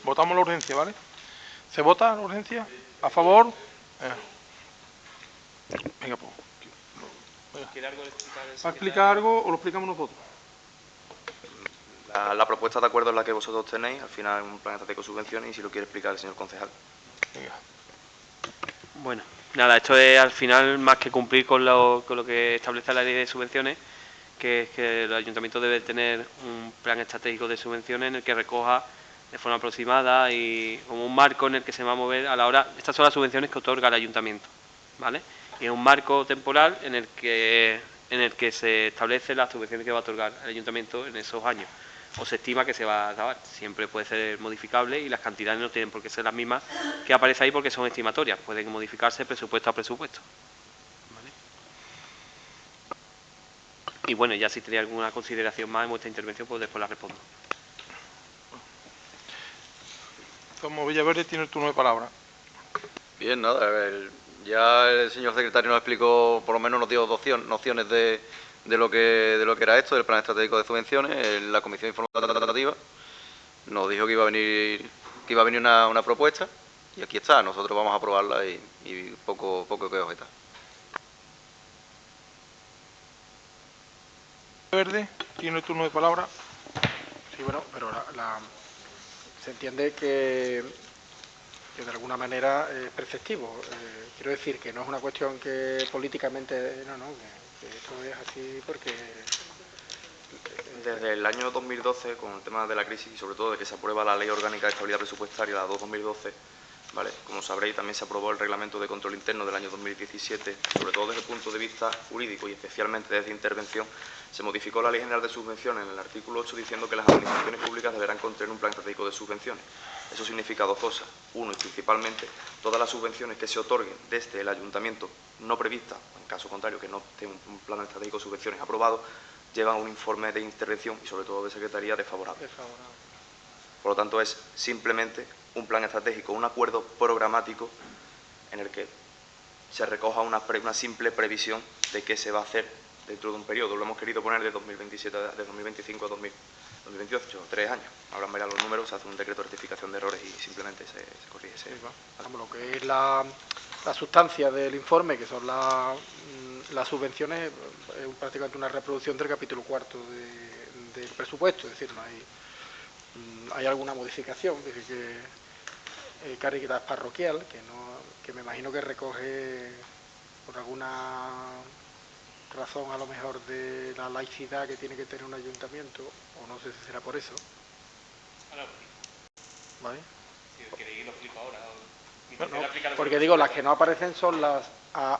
Votamos la urgencia, ¿vale? ¿Se vota la urgencia? ¿A favor? Venga, pues. ¿Va a explicar algo o lo explicamos nosotros? La propuesta de acuerdo es la que vosotros tenéis, al final es un plan estratégico de subvenciones y si lo quiere explicar el señor concejal. Venga. Bueno, nada, esto es al final más que cumplir con lo que establece la ley de subvenciones, que es que el ayuntamiento debe tener un plan estratégico de subvenciones en el que recoja de forma aproximada y como un marco en el que se va a mover a la hora. Estas son las subvenciones que otorga el ayuntamiento, ¿vale? Y es un marco temporal en el que se establece las subvenciones que va a otorgar el ayuntamiento en esos años, o se estima que se va a acabar. Siempre puede ser modificable y las cantidades no tienen por qué ser las mismas que aparece ahí porque son estimatorias, pueden modificarse presupuesto a presupuesto, ¿vale? Y bueno, ya si tenéis alguna consideración más en vuestra intervención, pues después la respondo. Como Villaverde tiene el turno de palabra. Bien, nada, ya el señor secretario nos explicó, por lo menos nos dio nociones de lo que era esto, del plan estratégico de subvenciones. En la comisión informativa nos dijo que iba a venir una propuesta y aquí está. Nosotros vamos a aprobarla y poco que objetar. Verde tiene el turno de palabra. Sí, bueno, pero se entiende que de alguna manera es perceptivo. Quiero decir que no es una cuestión que políticamente, que esto es así porque... Desde el año 2012, con el tema de la crisis y sobre todo de que se aprueba la Ley Orgánica de Estabilidad Presupuestaria, la 2/2012, ¿vale? Como sabréis, también se aprobó el Reglamento de Control Interno del año 2017, sobre todo desde el punto de vista jurídico y especialmente desde intervención, se modificó la Ley General de Subvenciones en el artículo 8 diciendo que las administraciones públicas deberán contener un plan estratégico de subvenciones. Eso significa dos cosas. Uno, y principalmente, todas las subvenciones que se otorguen desde el ayuntamiento no previstas, en caso contrario que no esté un plan estratégico de subvenciones aprobado, llevan un informe de intervención y sobre todo de secretaría desfavorable. Por lo tanto, es simplemente un plan estratégico, un acuerdo programático en el que se recoja una simple previsión de qué se va a hacer dentro de un periodo. Lo hemos querido poner de 2027, de 2025 a 2028, 3 años. Habrán variado los números, se hace un decreto de rectificación de errores y simplemente se corrige. Vamos, lo que es la sustancia del informe, que son las subvenciones, es prácticamente una reproducción del capítulo 4 del presupuesto, es decir, no hay alguna modificación, dice que Cáritas parroquial, que me imagino que recoge por alguna razón a lo mejor de la laicidad que tiene que tener un ayuntamiento, o no sé si será por eso. ¿Vale? Si queréis lo explico ahora. Porque digo, las que no aparecen son las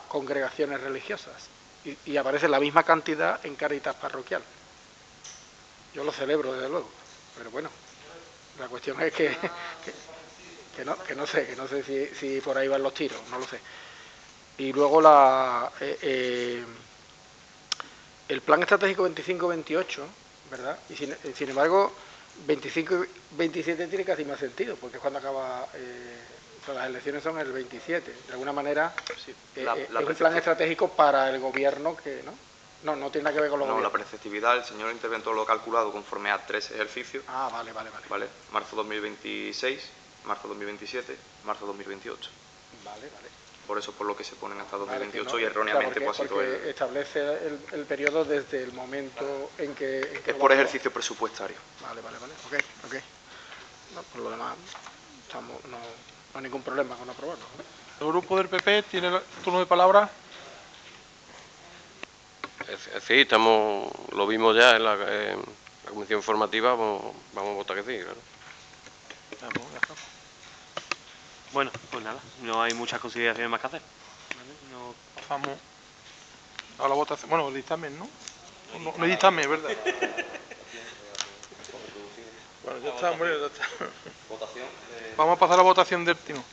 congregaciones religiosas y aparece la misma cantidad en Cáritas parroquial. Yo lo celebro, desde luego, pero bueno, la cuestión es que que no sé si por ahí van los tiros, no lo sé. Y luego el plan estratégico 25-28, ¿verdad? Y sin embargo, 25-27 tiene casi más sentido, porque es cuando acaba... las elecciones son el 27. De alguna manera, sí, es un plan estratégico para el gobierno que... No tiene nada que ver con los gobiernos. La preceptividad, el señor interventor lo ha calculado conforme a 3 ejercicios. Ah, vale. Vale, marzo 2026, marzo 2027, marzo 2028. Vale. Por eso por lo que se ponen hasta 2028 vale, y erróneamente porque pues ha sido establece el periodo desde el momento en que es por ejercicio presupuestario. Vale. Ok. No, por lo demás, no hay ningún problema con aprobarlo, ¿no? El grupo del PP tiene el turno de palabra. Sí, lo vimos ya en la comisión informativa, vamos a votar que sí, claro. Bueno, pues nada, no hay muchas consideraciones más que hacer. ¿Vale? Pasamos a la votación. Bueno, el dictamen, ¿no? No hay dictamen, ¿verdad? Bueno, ya está. Votación. Vamos a pasar a la votación del timo.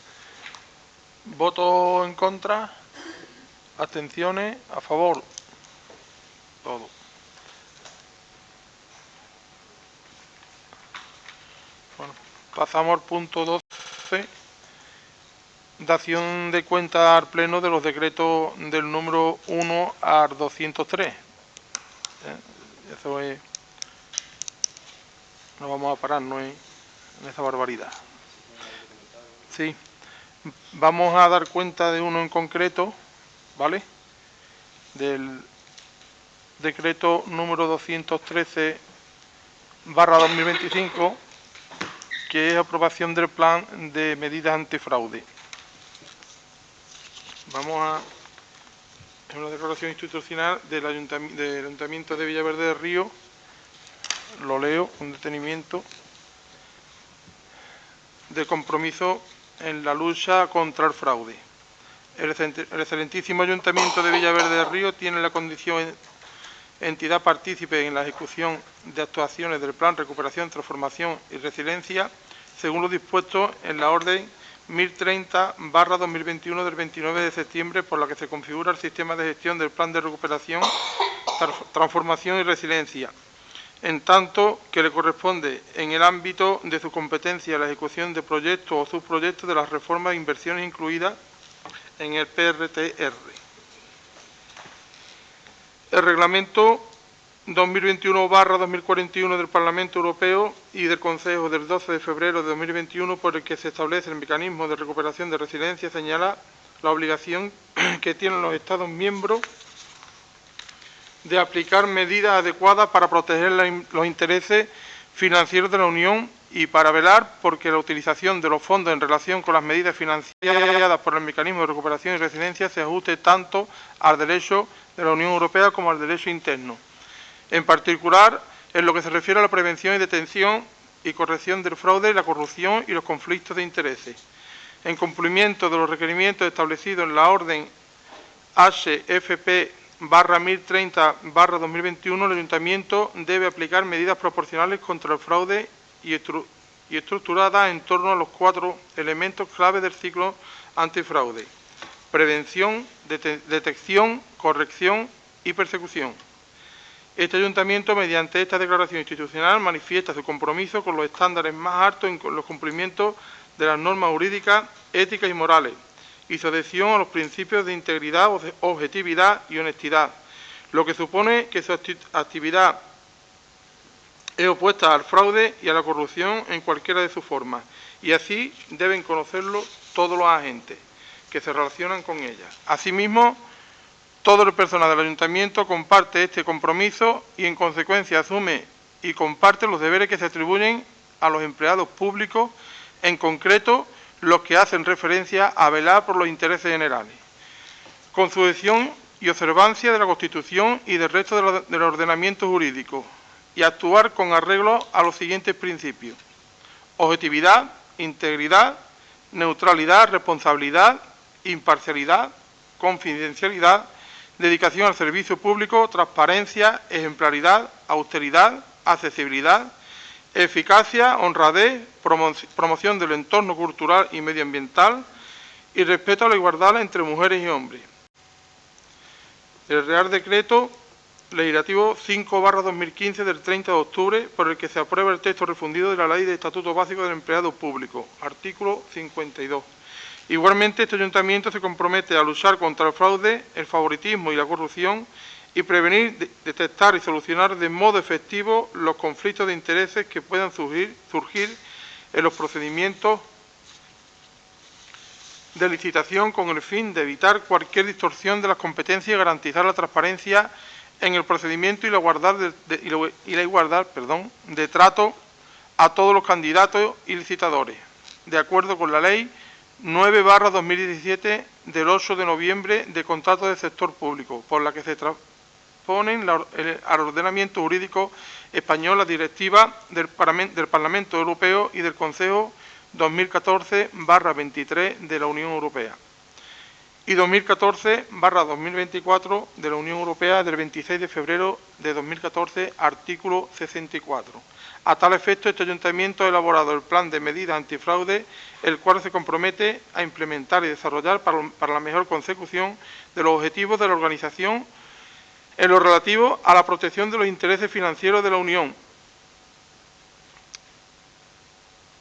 ¿Voto en contra? ¿Abstenciones? ¿A favor? Todo. Bueno, pasamos al punto 12. Dación de cuenta al Pleno de los decretos del número 1 al 203. Eso es... No vamos a pararnos en esa barbaridad. Sí. Vamos a dar cuenta de uno en concreto, ¿vale? Del decreto número 213/2025, que es aprobación del plan de medidas antifraude. Vamos a... Es una declaración institucional del Ayuntamiento de Villaverde del Río. Lo leo con detenimiento. De compromiso en la lucha contra el fraude. El excelentísimo Ayuntamiento de Villaverde del Río tiene la condición entidad partícipe en la ejecución de actuaciones del Plan Recuperación, Transformación y Resiliencia, según lo dispuesto en la Orden 1030/2021 del 29 de septiembre, por la que se configura el sistema de gestión del Plan de Recuperación, Transformación y Resiliencia, en tanto que le corresponde en el ámbito de su competencia la ejecución de proyectos o subproyectos de las reformas e inversiones incluidas en el PRTR. El Reglamento 2021/2041 del Parlamento Europeo y del Consejo del 12 de febrero de 2021, por el que se establece el mecanismo de recuperación de resiliencia, señala la obligación que tienen los Estados miembros de aplicar medidas adecuadas para proteger los intereses financieros de la Unión y para velar porque la utilización de los fondos en relación con las medidas financiadas por el mecanismo de recuperación y resiliencia se ajuste tanto al derecho de la Unión Europea como al derecho interno. En particular, en lo que se refiere a la prevención y detención y corrección del fraude, la corrupción y los conflictos de intereses. En cumplimiento de los requerimientos establecidos en la Orden HFP/1030/2021, el Ayuntamiento debe aplicar medidas proporcionales contra el fraude y estructuradas en torno a los 4 elementos clave del ciclo antifraude: prevención, detección, corrección y persecución. Este Ayuntamiento, mediante esta declaración institucional, manifiesta su compromiso con los estándares más altos en los cumplimientos de las normas jurídicas, éticas y morales, y su adhesión a los principios de integridad, objetividad y honestidad, lo que supone que su actividad es opuesta al fraude y a la corrupción en cualquiera de sus formas, y así deben conocerlo todos los agentes que se relacionan con ella. Asimismo, todo el personal del Ayuntamiento comparte este compromiso y, en consecuencia, asume y comparte los deberes que se atribuyen a los empleados públicos, en concreto los que hacen referencia a velar por los intereses generales, con sujeción y observancia de la Constitución y del resto del ordenamiento jurídico, y actuar con arreglo a los siguientes principios: objetividad, integridad, neutralidad, responsabilidad, imparcialidad, confidencialidad, dedicación al servicio público, transparencia, ejemplaridad, austeridad, accesibilidad, eficacia, honradez, promoción del entorno cultural y medioambiental y respeto a la igualdad entre mujeres y hombres. El Real Decreto Legislativo 5/2015 del 30 de octubre, por el que se aprueba el texto refundido de la Ley de Estatuto Básico del Empleado Público, artículo 52. Igualmente, este Ayuntamiento se compromete a luchar contra el fraude, el favoritismo y la corrupción y prevenir, detectar y solucionar de modo efectivo los conflictos de intereses que puedan surgir en los procedimientos de licitación con el fin de evitar cualquier distorsión de las competencias y garantizar la transparencia en el procedimiento y la igualdad de trato a todos los candidatos y licitadores, de acuerdo con la Ley 9/2017 del 8 de noviembre de contratos del sector público, por la que se transponen al ordenamiento jurídico español la directiva del Parlamento Europeo y del Consejo 2014/23 de la Unión Europea y 2014/2024 de la Unión Europea del 26 de febrero de 2014, artículo 64. A tal efecto, este Ayuntamiento ha elaborado el Plan de Medidas Antifraude, el cual se compromete a implementar y desarrollar para la mejor consecución de los objetivos de la organización en lo relativo a la protección de los intereses financieros de la Unión,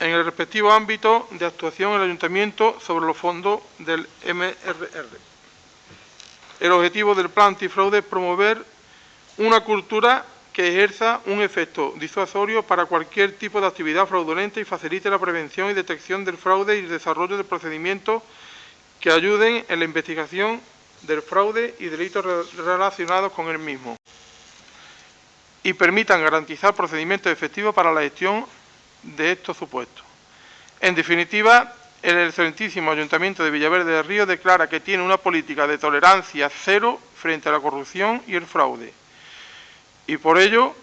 en el respectivo ámbito de actuación del Ayuntamiento sobre los fondos del MRR. El objetivo del Plan Antifraude es promover una cultura que ejerza un efecto disuasorio para cualquier tipo de actividad fraudulenta y facilite la prevención y detección del fraude y el desarrollo de procedimientos que ayuden en la investigación del fraude y delitos relacionados con el mismo y permitan garantizar procedimientos efectivos para la gestión de estos supuestos. En definitiva, el excelentísimo Ayuntamiento de Villaverde del Río declara que tiene una política de tolerancia cero frente a la corrupción y el fraude, y por ello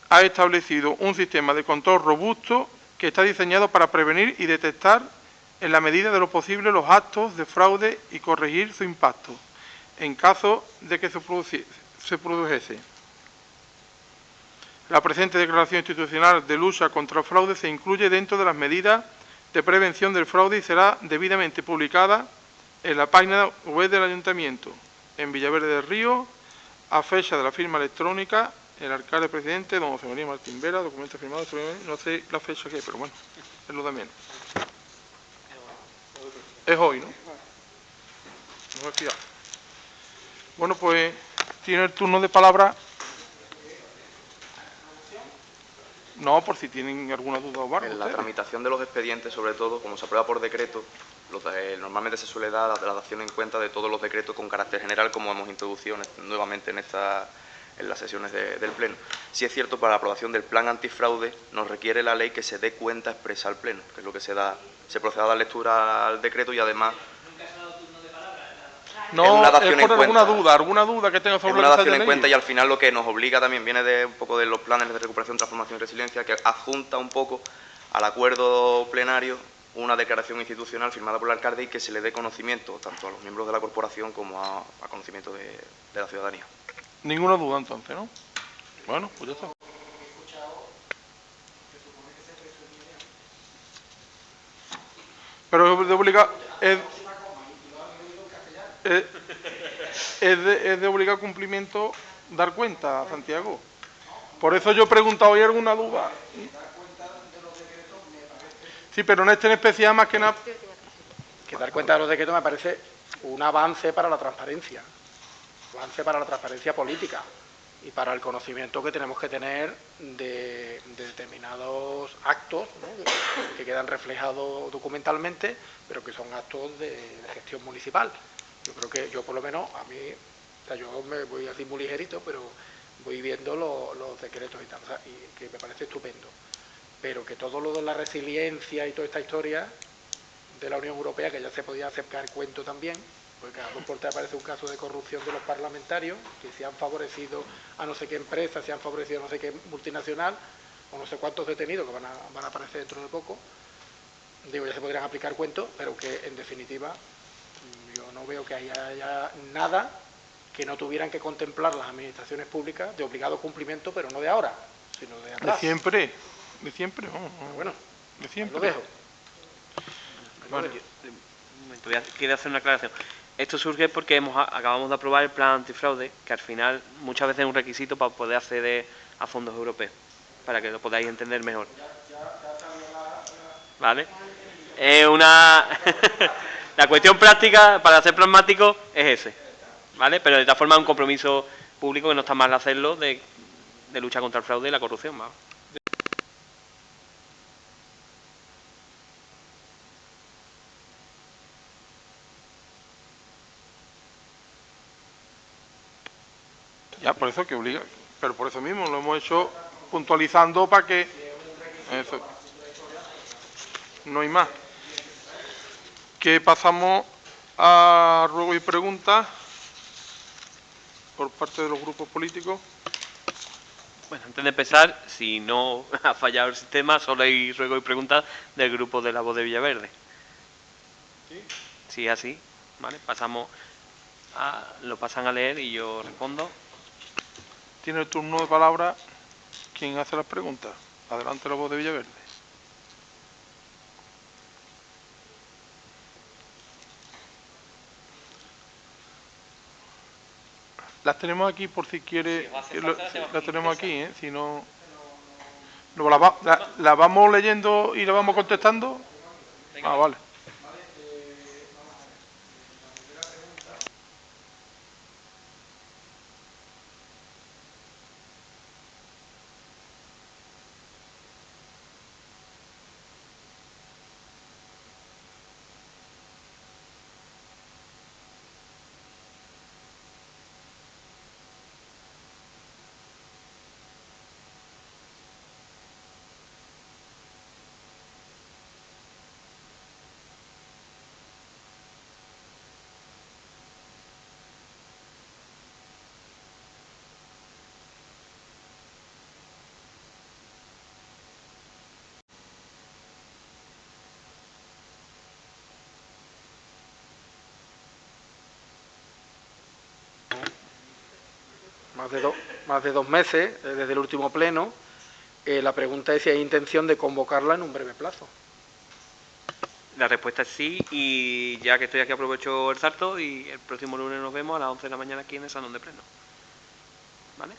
ha establecido un sistema de control robusto que está diseñado para prevenir y detectar en la medida de lo posible los actos de fraude y corregir su impacto en caso de que se produjese. La presente declaración institucional de lucha contra el fraude se incluye dentro de las medidas de prevención del fraude y será debidamente publicada en la página web del Ayuntamiento, en Villaverde del Río, a fecha de la firma electrónica, el alcalde presidente, don José María Martín Vera, documento firmado, no sé la fecha que es, pero bueno, es lo de menos. Es hoy, ¿no? No me he fijado. Bueno, pues tiene el turno de palabra. No, por si tienen alguna duda o algo. En la tramitación de los expedientes, sobre todo, como se aprueba por decreto, normalmente se suele dar la dación en cuenta de todos los decretos con carácter general, como hemos introducido nuevamente en las sesiones del Pleno. Sí es cierto, para la aprobación del plan antifraude nos requiere la ley que se dé cuenta expresa al Pleno, que es lo que se procede a dar lectura al decreto y además... No, es una dación es por alguna duda que tenga sobre es una dación en cuenta y al final lo que nos obliga también viene de un poco de los planes de recuperación, transformación y resiliencia, que adjunta un poco al acuerdo plenario una declaración institucional firmada por el alcalde y que se le dé conocimiento tanto a los miembros de la corporación como a conocimiento de la ciudadanía. Ninguna duda entonces, ¿no? Bueno, pues ya está. Pero es de obligado... Es de obligado cumplimiento dar cuenta, Santiago. Por eso yo he preguntado, ¿hay alguna duda? Sí, pero en este en especial más que nada... Que dar cuenta de los decretos me parece un avance para la transparencia. Un avance para la transparencia política y para el conocimiento que tenemos que tener de determinados actos, ¿no?, que quedan reflejados documentalmente, pero que son actos de gestión municipal. Yo creo que yo, por lo menos, a mí, o sea, yo me voy así muy ligerito, pero voy viendo los decretos y tal, o sea, y que me parece estupendo. Pero que todo lo de la resiliencia y toda esta historia de la Unión Europea, que ya se podía acercar cuento también, porque cada 2 por 3 aparece un caso de corrupción de los parlamentarios, que se han favorecido a no sé qué empresa, se han favorecido a no sé qué multinacional, o no sé cuántos detenidos que van a aparecer dentro de poco. Digo, ya se podrían aplicar cuentos, pero que en definitiva yo no veo que haya nada que no tuvieran que contemplar las administraciones públicas de obligado cumplimiento, pero no de ahora, sino de atrás. De siempre, no. Bueno, de siempre. Lo dejo. Vale. Quiero hacer una aclaración. Esto surge porque acabamos de aprobar el plan antifraude, que al final muchas veces es un requisito para poder acceder a fondos europeos, para que lo podáis entender mejor. ¿Vale? La cuestión práctica, para ser pragmático, es ese. ¿Vale? Pero de esta forma es un compromiso público que no está mal hacerlo de lucha contra el fraude y la corrupción. ¿Vale? Ya, por eso que obliga, pero por eso mismo lo hemos hecho puntualizando para que... Eso. No hay más. Que pasamos a ruegos y preguntas por parte de los grupos políticos. Bueno, antes de empezar, si no ha fallado el sistema, solo hay ruegos y preguntas del grupo de la voz de Villaverde. ¿Sí? Si es así, ¿vale? Lo pasan a leer y yo respondo. Tiene el turno de palabra quien hace las preguntas. Adelante, la voz de Villaverde. Las tenemos aquí por si quiere. Las tenemos aquí, ¿eh? Si no. ¿La vamos leyendo y la vamos contestando? Ah, vale. Más de 2 meses desde el último pleno. La pregunta es si hay intención de convocarla en un breve plazo. La respuesta es sí, y ya que estoy aquí aprovecho el salto y el próximo lunes nos vemos a las 11 de la mañana aquí en el salón de pleno. ¿Vale?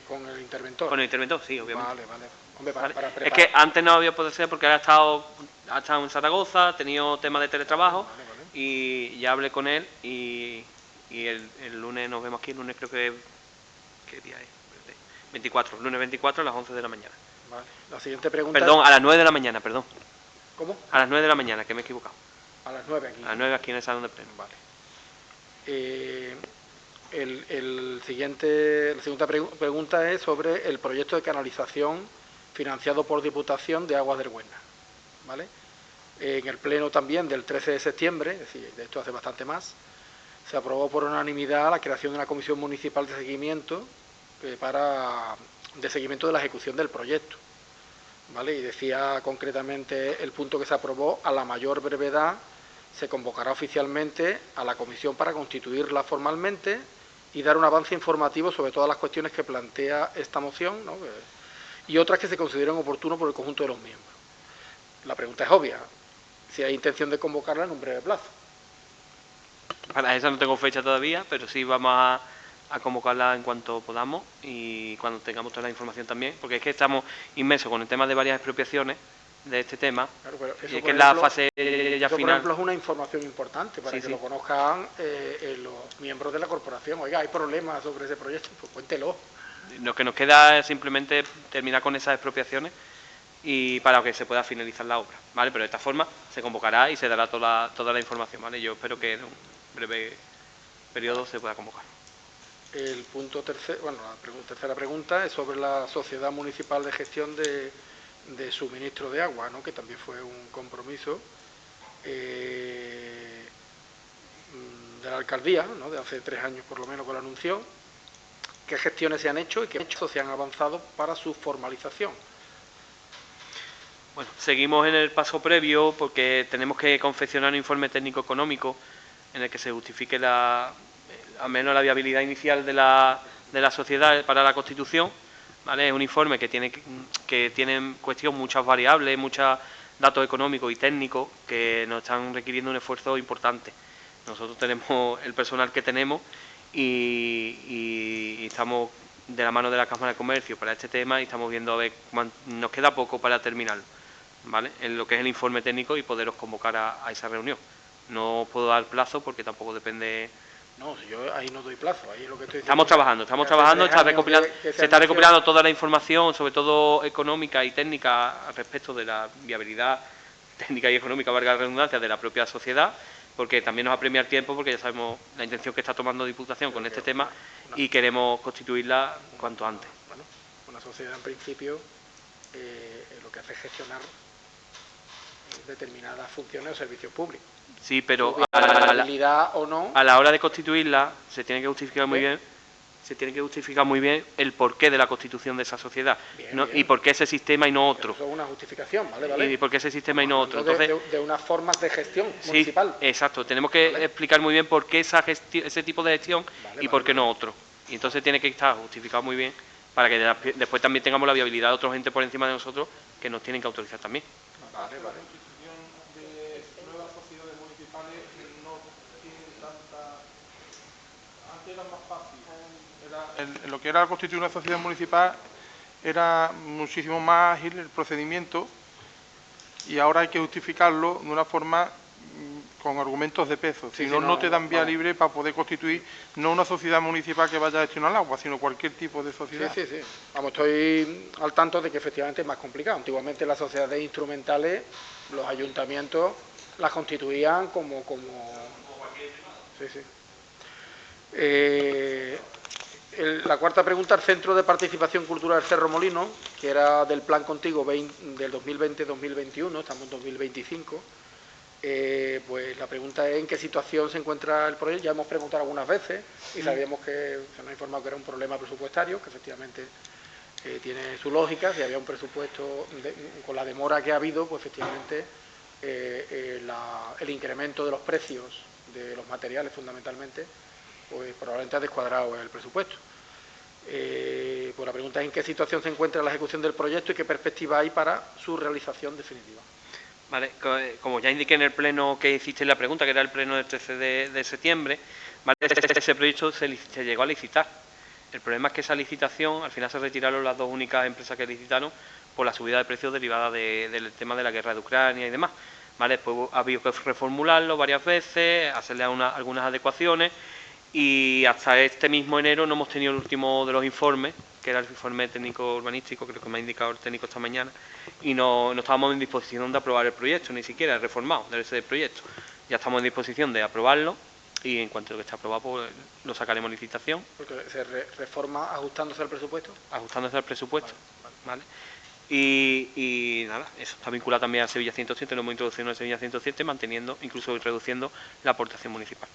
Con el interventor. Con el interventor, sí, obviamente. Vale. Hombre, ¿Vale? para es que antes no había podido ser porque ha estado en Zaragoza, ha tenido temas de teletrabajo. Vale. Y ya hablé con él y el lunes nos vemos aquí, el lunes creo que... ¿Qué día es? 24, lunes 24 a las 11 de la mañana. Vale. La siguiente pregunta... Perdón, a las 9 de la mañana, perdón. ¿Cómo? A las 9 de la mañana, que me he equivocado. A las 9 aquí. A las 9 aquí en el salón de pleno. Vale. La segunda pregunta es sobre el proyecto de canalización financiado por Diputación de Aguas del Huesna. ¿Vale? En el pleno también del 13 de septiembre, es decir, de esto hace bastante más, se aprobó por unanimidad la creación de una comisión municipal de seguimiento de seguimiento de la ejecución del proyecto. ¿Vale? Y decía concretamente el punto que se aprobó: a la mayor brevedad se convocará oficialmente a la comisión para constituirla formalmente y dar un avance informativo sobre todas las cuestiones que plantea esta moción, ¿no? Y otras que se consideren oportunas por el conjunto de los miembros. La pregunta es obvia: si hay intención de convocarla en un breve plazo. Para esa no tengo fecha todavía, pero sí vamos a convocarla en cuanto podamos y cuando tengamos toda la información también, porque es que estamos inmersos con el tema de varias expropiaciones de este tema. Claro, pero eso, y es que en la fase ya eso, final... por ejemplo, es una información importante para que lo conozcan los miembros de la corporación. Oiga, hay problemas sobre ese proyecto, pues cuéntelo. Lo que nos queda es simplemente terminar con esas expropiaciones y para que se pueda finalizar la obra, ¿vale? Pero de esta forma se convocará y se dará toda la información, ¿vale? Yo espero que en un breve periodo se pueda convocar. El punto tercero, la tercera pregunta es sobre la Sociedad Municipal de Gestión de Suministro de Agua, ¿no? Que también fue un compromiso de la alcaldía, ¿no? De hace 3 años por lo menos que lo anunció. ¿Qué gestiones se han hecho y qué hechos se han avanzado para su formalización? Bueno, seguimos en el paso previo porque tenemos que confeccionar un informe técnico económico en el que se justifique al menos la viabilidad inicial de la sociedad para la constitución, ¿vale? Es un informe que tiene en cuestión muchas variables, muchas datos económicos y técnicos que nos están requiriendo un esfuerzo importante. Nosotros tenemos el personal que tenemos y estamos de la mano de la Cámara de Comercio para este tema y estamos viendo a ver nos queda poco para terminarlo, ¿vale? En lo que es el informe técnico y poderos convocar a esa reunión. No puedo dar plazo porque tampoco depende. No, yo ahí no doy plazo, ahí lo que estoy diciendo. Estamos trabajando, se está recopilando toda la información, sobre todo económica y técnica, respecto de la viabilidad técnica y económica, valga la redundancia, de la propia sociedad, porque también nos apremia el tiempo, porque ya sabemos la intención que está tomando Diputación con este tema y queremos constituirla cuanto antes. Bueno, una sociedad en principio lo que hace es gestionar determinadas funciones o servicios públicos. Sí, pero a la hora de constituirla se tiene que justificar muy bien. Se tiene que justificar muy bien el porqué de la constitución de esa sociedad y por qué ese sistema y no otro. Eso es una justificación, ¿vale? Y por qué ese sistema y no otro. Entonces, de unas formas de gestión municipal. Sí, exacto. Tenemos que explicar muy bien por qué ese tipo de gestión y por qué no otro. Y entonces tiene que estar justificado muy bien para que después también tengamos la viabilidad de otros entes por encima de nosotros que nos tienen que autorizar también. Vale. La constitución de nuevas sociedades municipales no tiene tanta... Antes era más fácil. En lo que era constituir una sociedad municipal era muchísimo más ágil el procedimiento y ahora hay que justificarlo de una forma con argumentos de peso. Si no te dan vía libre para poder constituir no una sociedad municipal que vaya a gestionar el agua, sino cualquier tipo de sociedad. Sí. Vamos, estoy al tanto de que efectivamente es más complicado. Antiguamente las sociedades instrumentales, los ayuntamientos las constituían como... Sí. La cuarta pregunta, el Centro de Participación Cultural Cerro Molino, que era del Plan Contigo del 2020-2021, estamos en 2025, pues la pregunta es en qué situación se encuentra el proyecto. Ya hemos preguntado algunas veces y sabíamos que se nos ha informado que era un problema presupuestario, que efectivamente tiene su lógica. Si había un presupuesto, con la demora que ha habido, pues efectivamente el incremento de los precios de los materiales fundamentalmente, pues probablemente ha descuadrado el presupuesto. Pues la pregunta es en qué situación se encuentra la ejecución del proyecto y qué perspectiva hay para su realización definitiva. Vale, como ya indiqué en el pleno que hiciste la pregunta, que era el pleno del 13 de septiembre, ¿vale? Ese proyecto se llegó a licitar. El problema es que esa licitación, al final se retiraron las dos únicas empresas que licitaron por la subida de precios derivada del tema de la guerra de Ucrania y demás. ¿Vale? Después ha habido que reformularlo varias veces, hacerle algunas adecuaciones y hasta este mismo enero no hemos tenido el último de los informes, que era el informe técnico urbanístico, creo que me ha indicado el técnico esta mañana, y no estábamos en disposición de aprobar el proyecto, ni siquiera el reformado de ese proyecto. Ya estamos en disposición de aprobarlo y en cuanto a que esté aprobado, pues lo sacaremos a licitación. ¿Porque se reforma ajustándose al presupuesto? Ajustándose al presupuesto, ¿vale? Y nada, eso está vinculado también a Sevilla 107, lo hemos introducido en el Sevilla 107, manteniendo, incluso reduciendo la aportación municipal.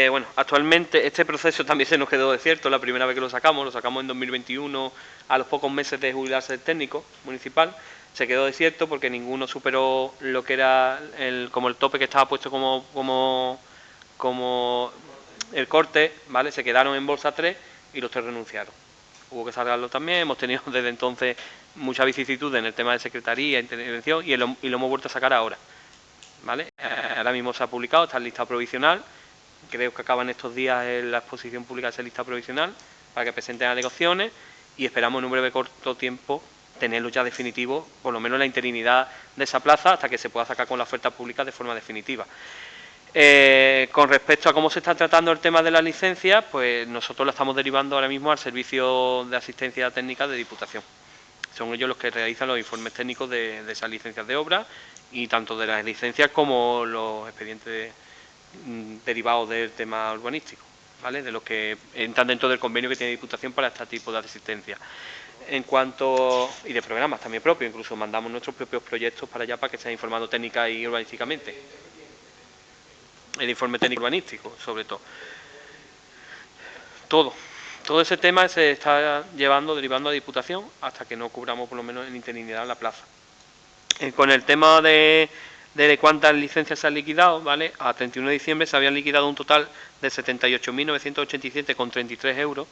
Bueno, actualmente este proceso también se nos quedó desierto la primera vez que lo sacamos en 2021, a los pocos meses de jubilarse el técnico municipal, se quedó desierto porque ninguno superó lo que era como el tope que estaba puesto como el corte, ¿vale? Se quedaron en bolsa 3 y los 3 renunciaron. Hubo que sacarlo también, hemos tenido desde entonces mucha vicisitud en el tema de secretaría, intervención y lo hemos vuelto a sacar ahora, ¿vale? Ahora mismo se ha publicado, está en lista provisional. Creo que acaban estos días en la exposición pública de esa lista provisional para que presenten alegaciones y esperamos en un breve corto tiempo tenerlo ya definitivo, por lo menos la interinidad de esa plaza hasta que se pueda sacar con la oferta pública de forma definitiva. Con respecto a cómo se está tratando el tema de la licencia, pues nosotros la estamos derivando ahora mismo al Servicio de Asistencia Técnica de Diputación. Son ellos los que realizan los informes técnicos de esas licencias de obra y tanto de las licencias como los expedientes derivados del tema urbanístico. ¿vale? De los que entran dentro del convenio que tiene Diputación para este tipo de asistencia. En cuanto, y de programas también propios, incluso mandamos nuestros propios proyectos para allá para que estén informando técnica y urbanísticamente. El informe técnico urbanístico, sobre todo. Todo ese tema se está derivando a Diputación hasta que no cubramos por lo menos en interinidad la plaza. Con el tema de cuántas licencias se han liquidado, ¿vale? A 31 de diciembre se habían liquidado un total de 78.987,33 euros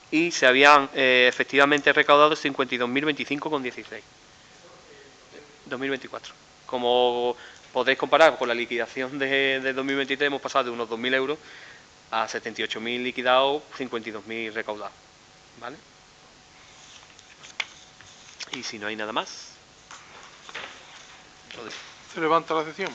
y se habían efectivamente recaudado 52.025,16. 2024. Como podéis comparar con la liquidación de 2023, hemos pasado de unos 2.000 euros a 78.000 liquidados, 52.000 recaudados, ¿vale? Y si no hay nada más, se levanta la sesión.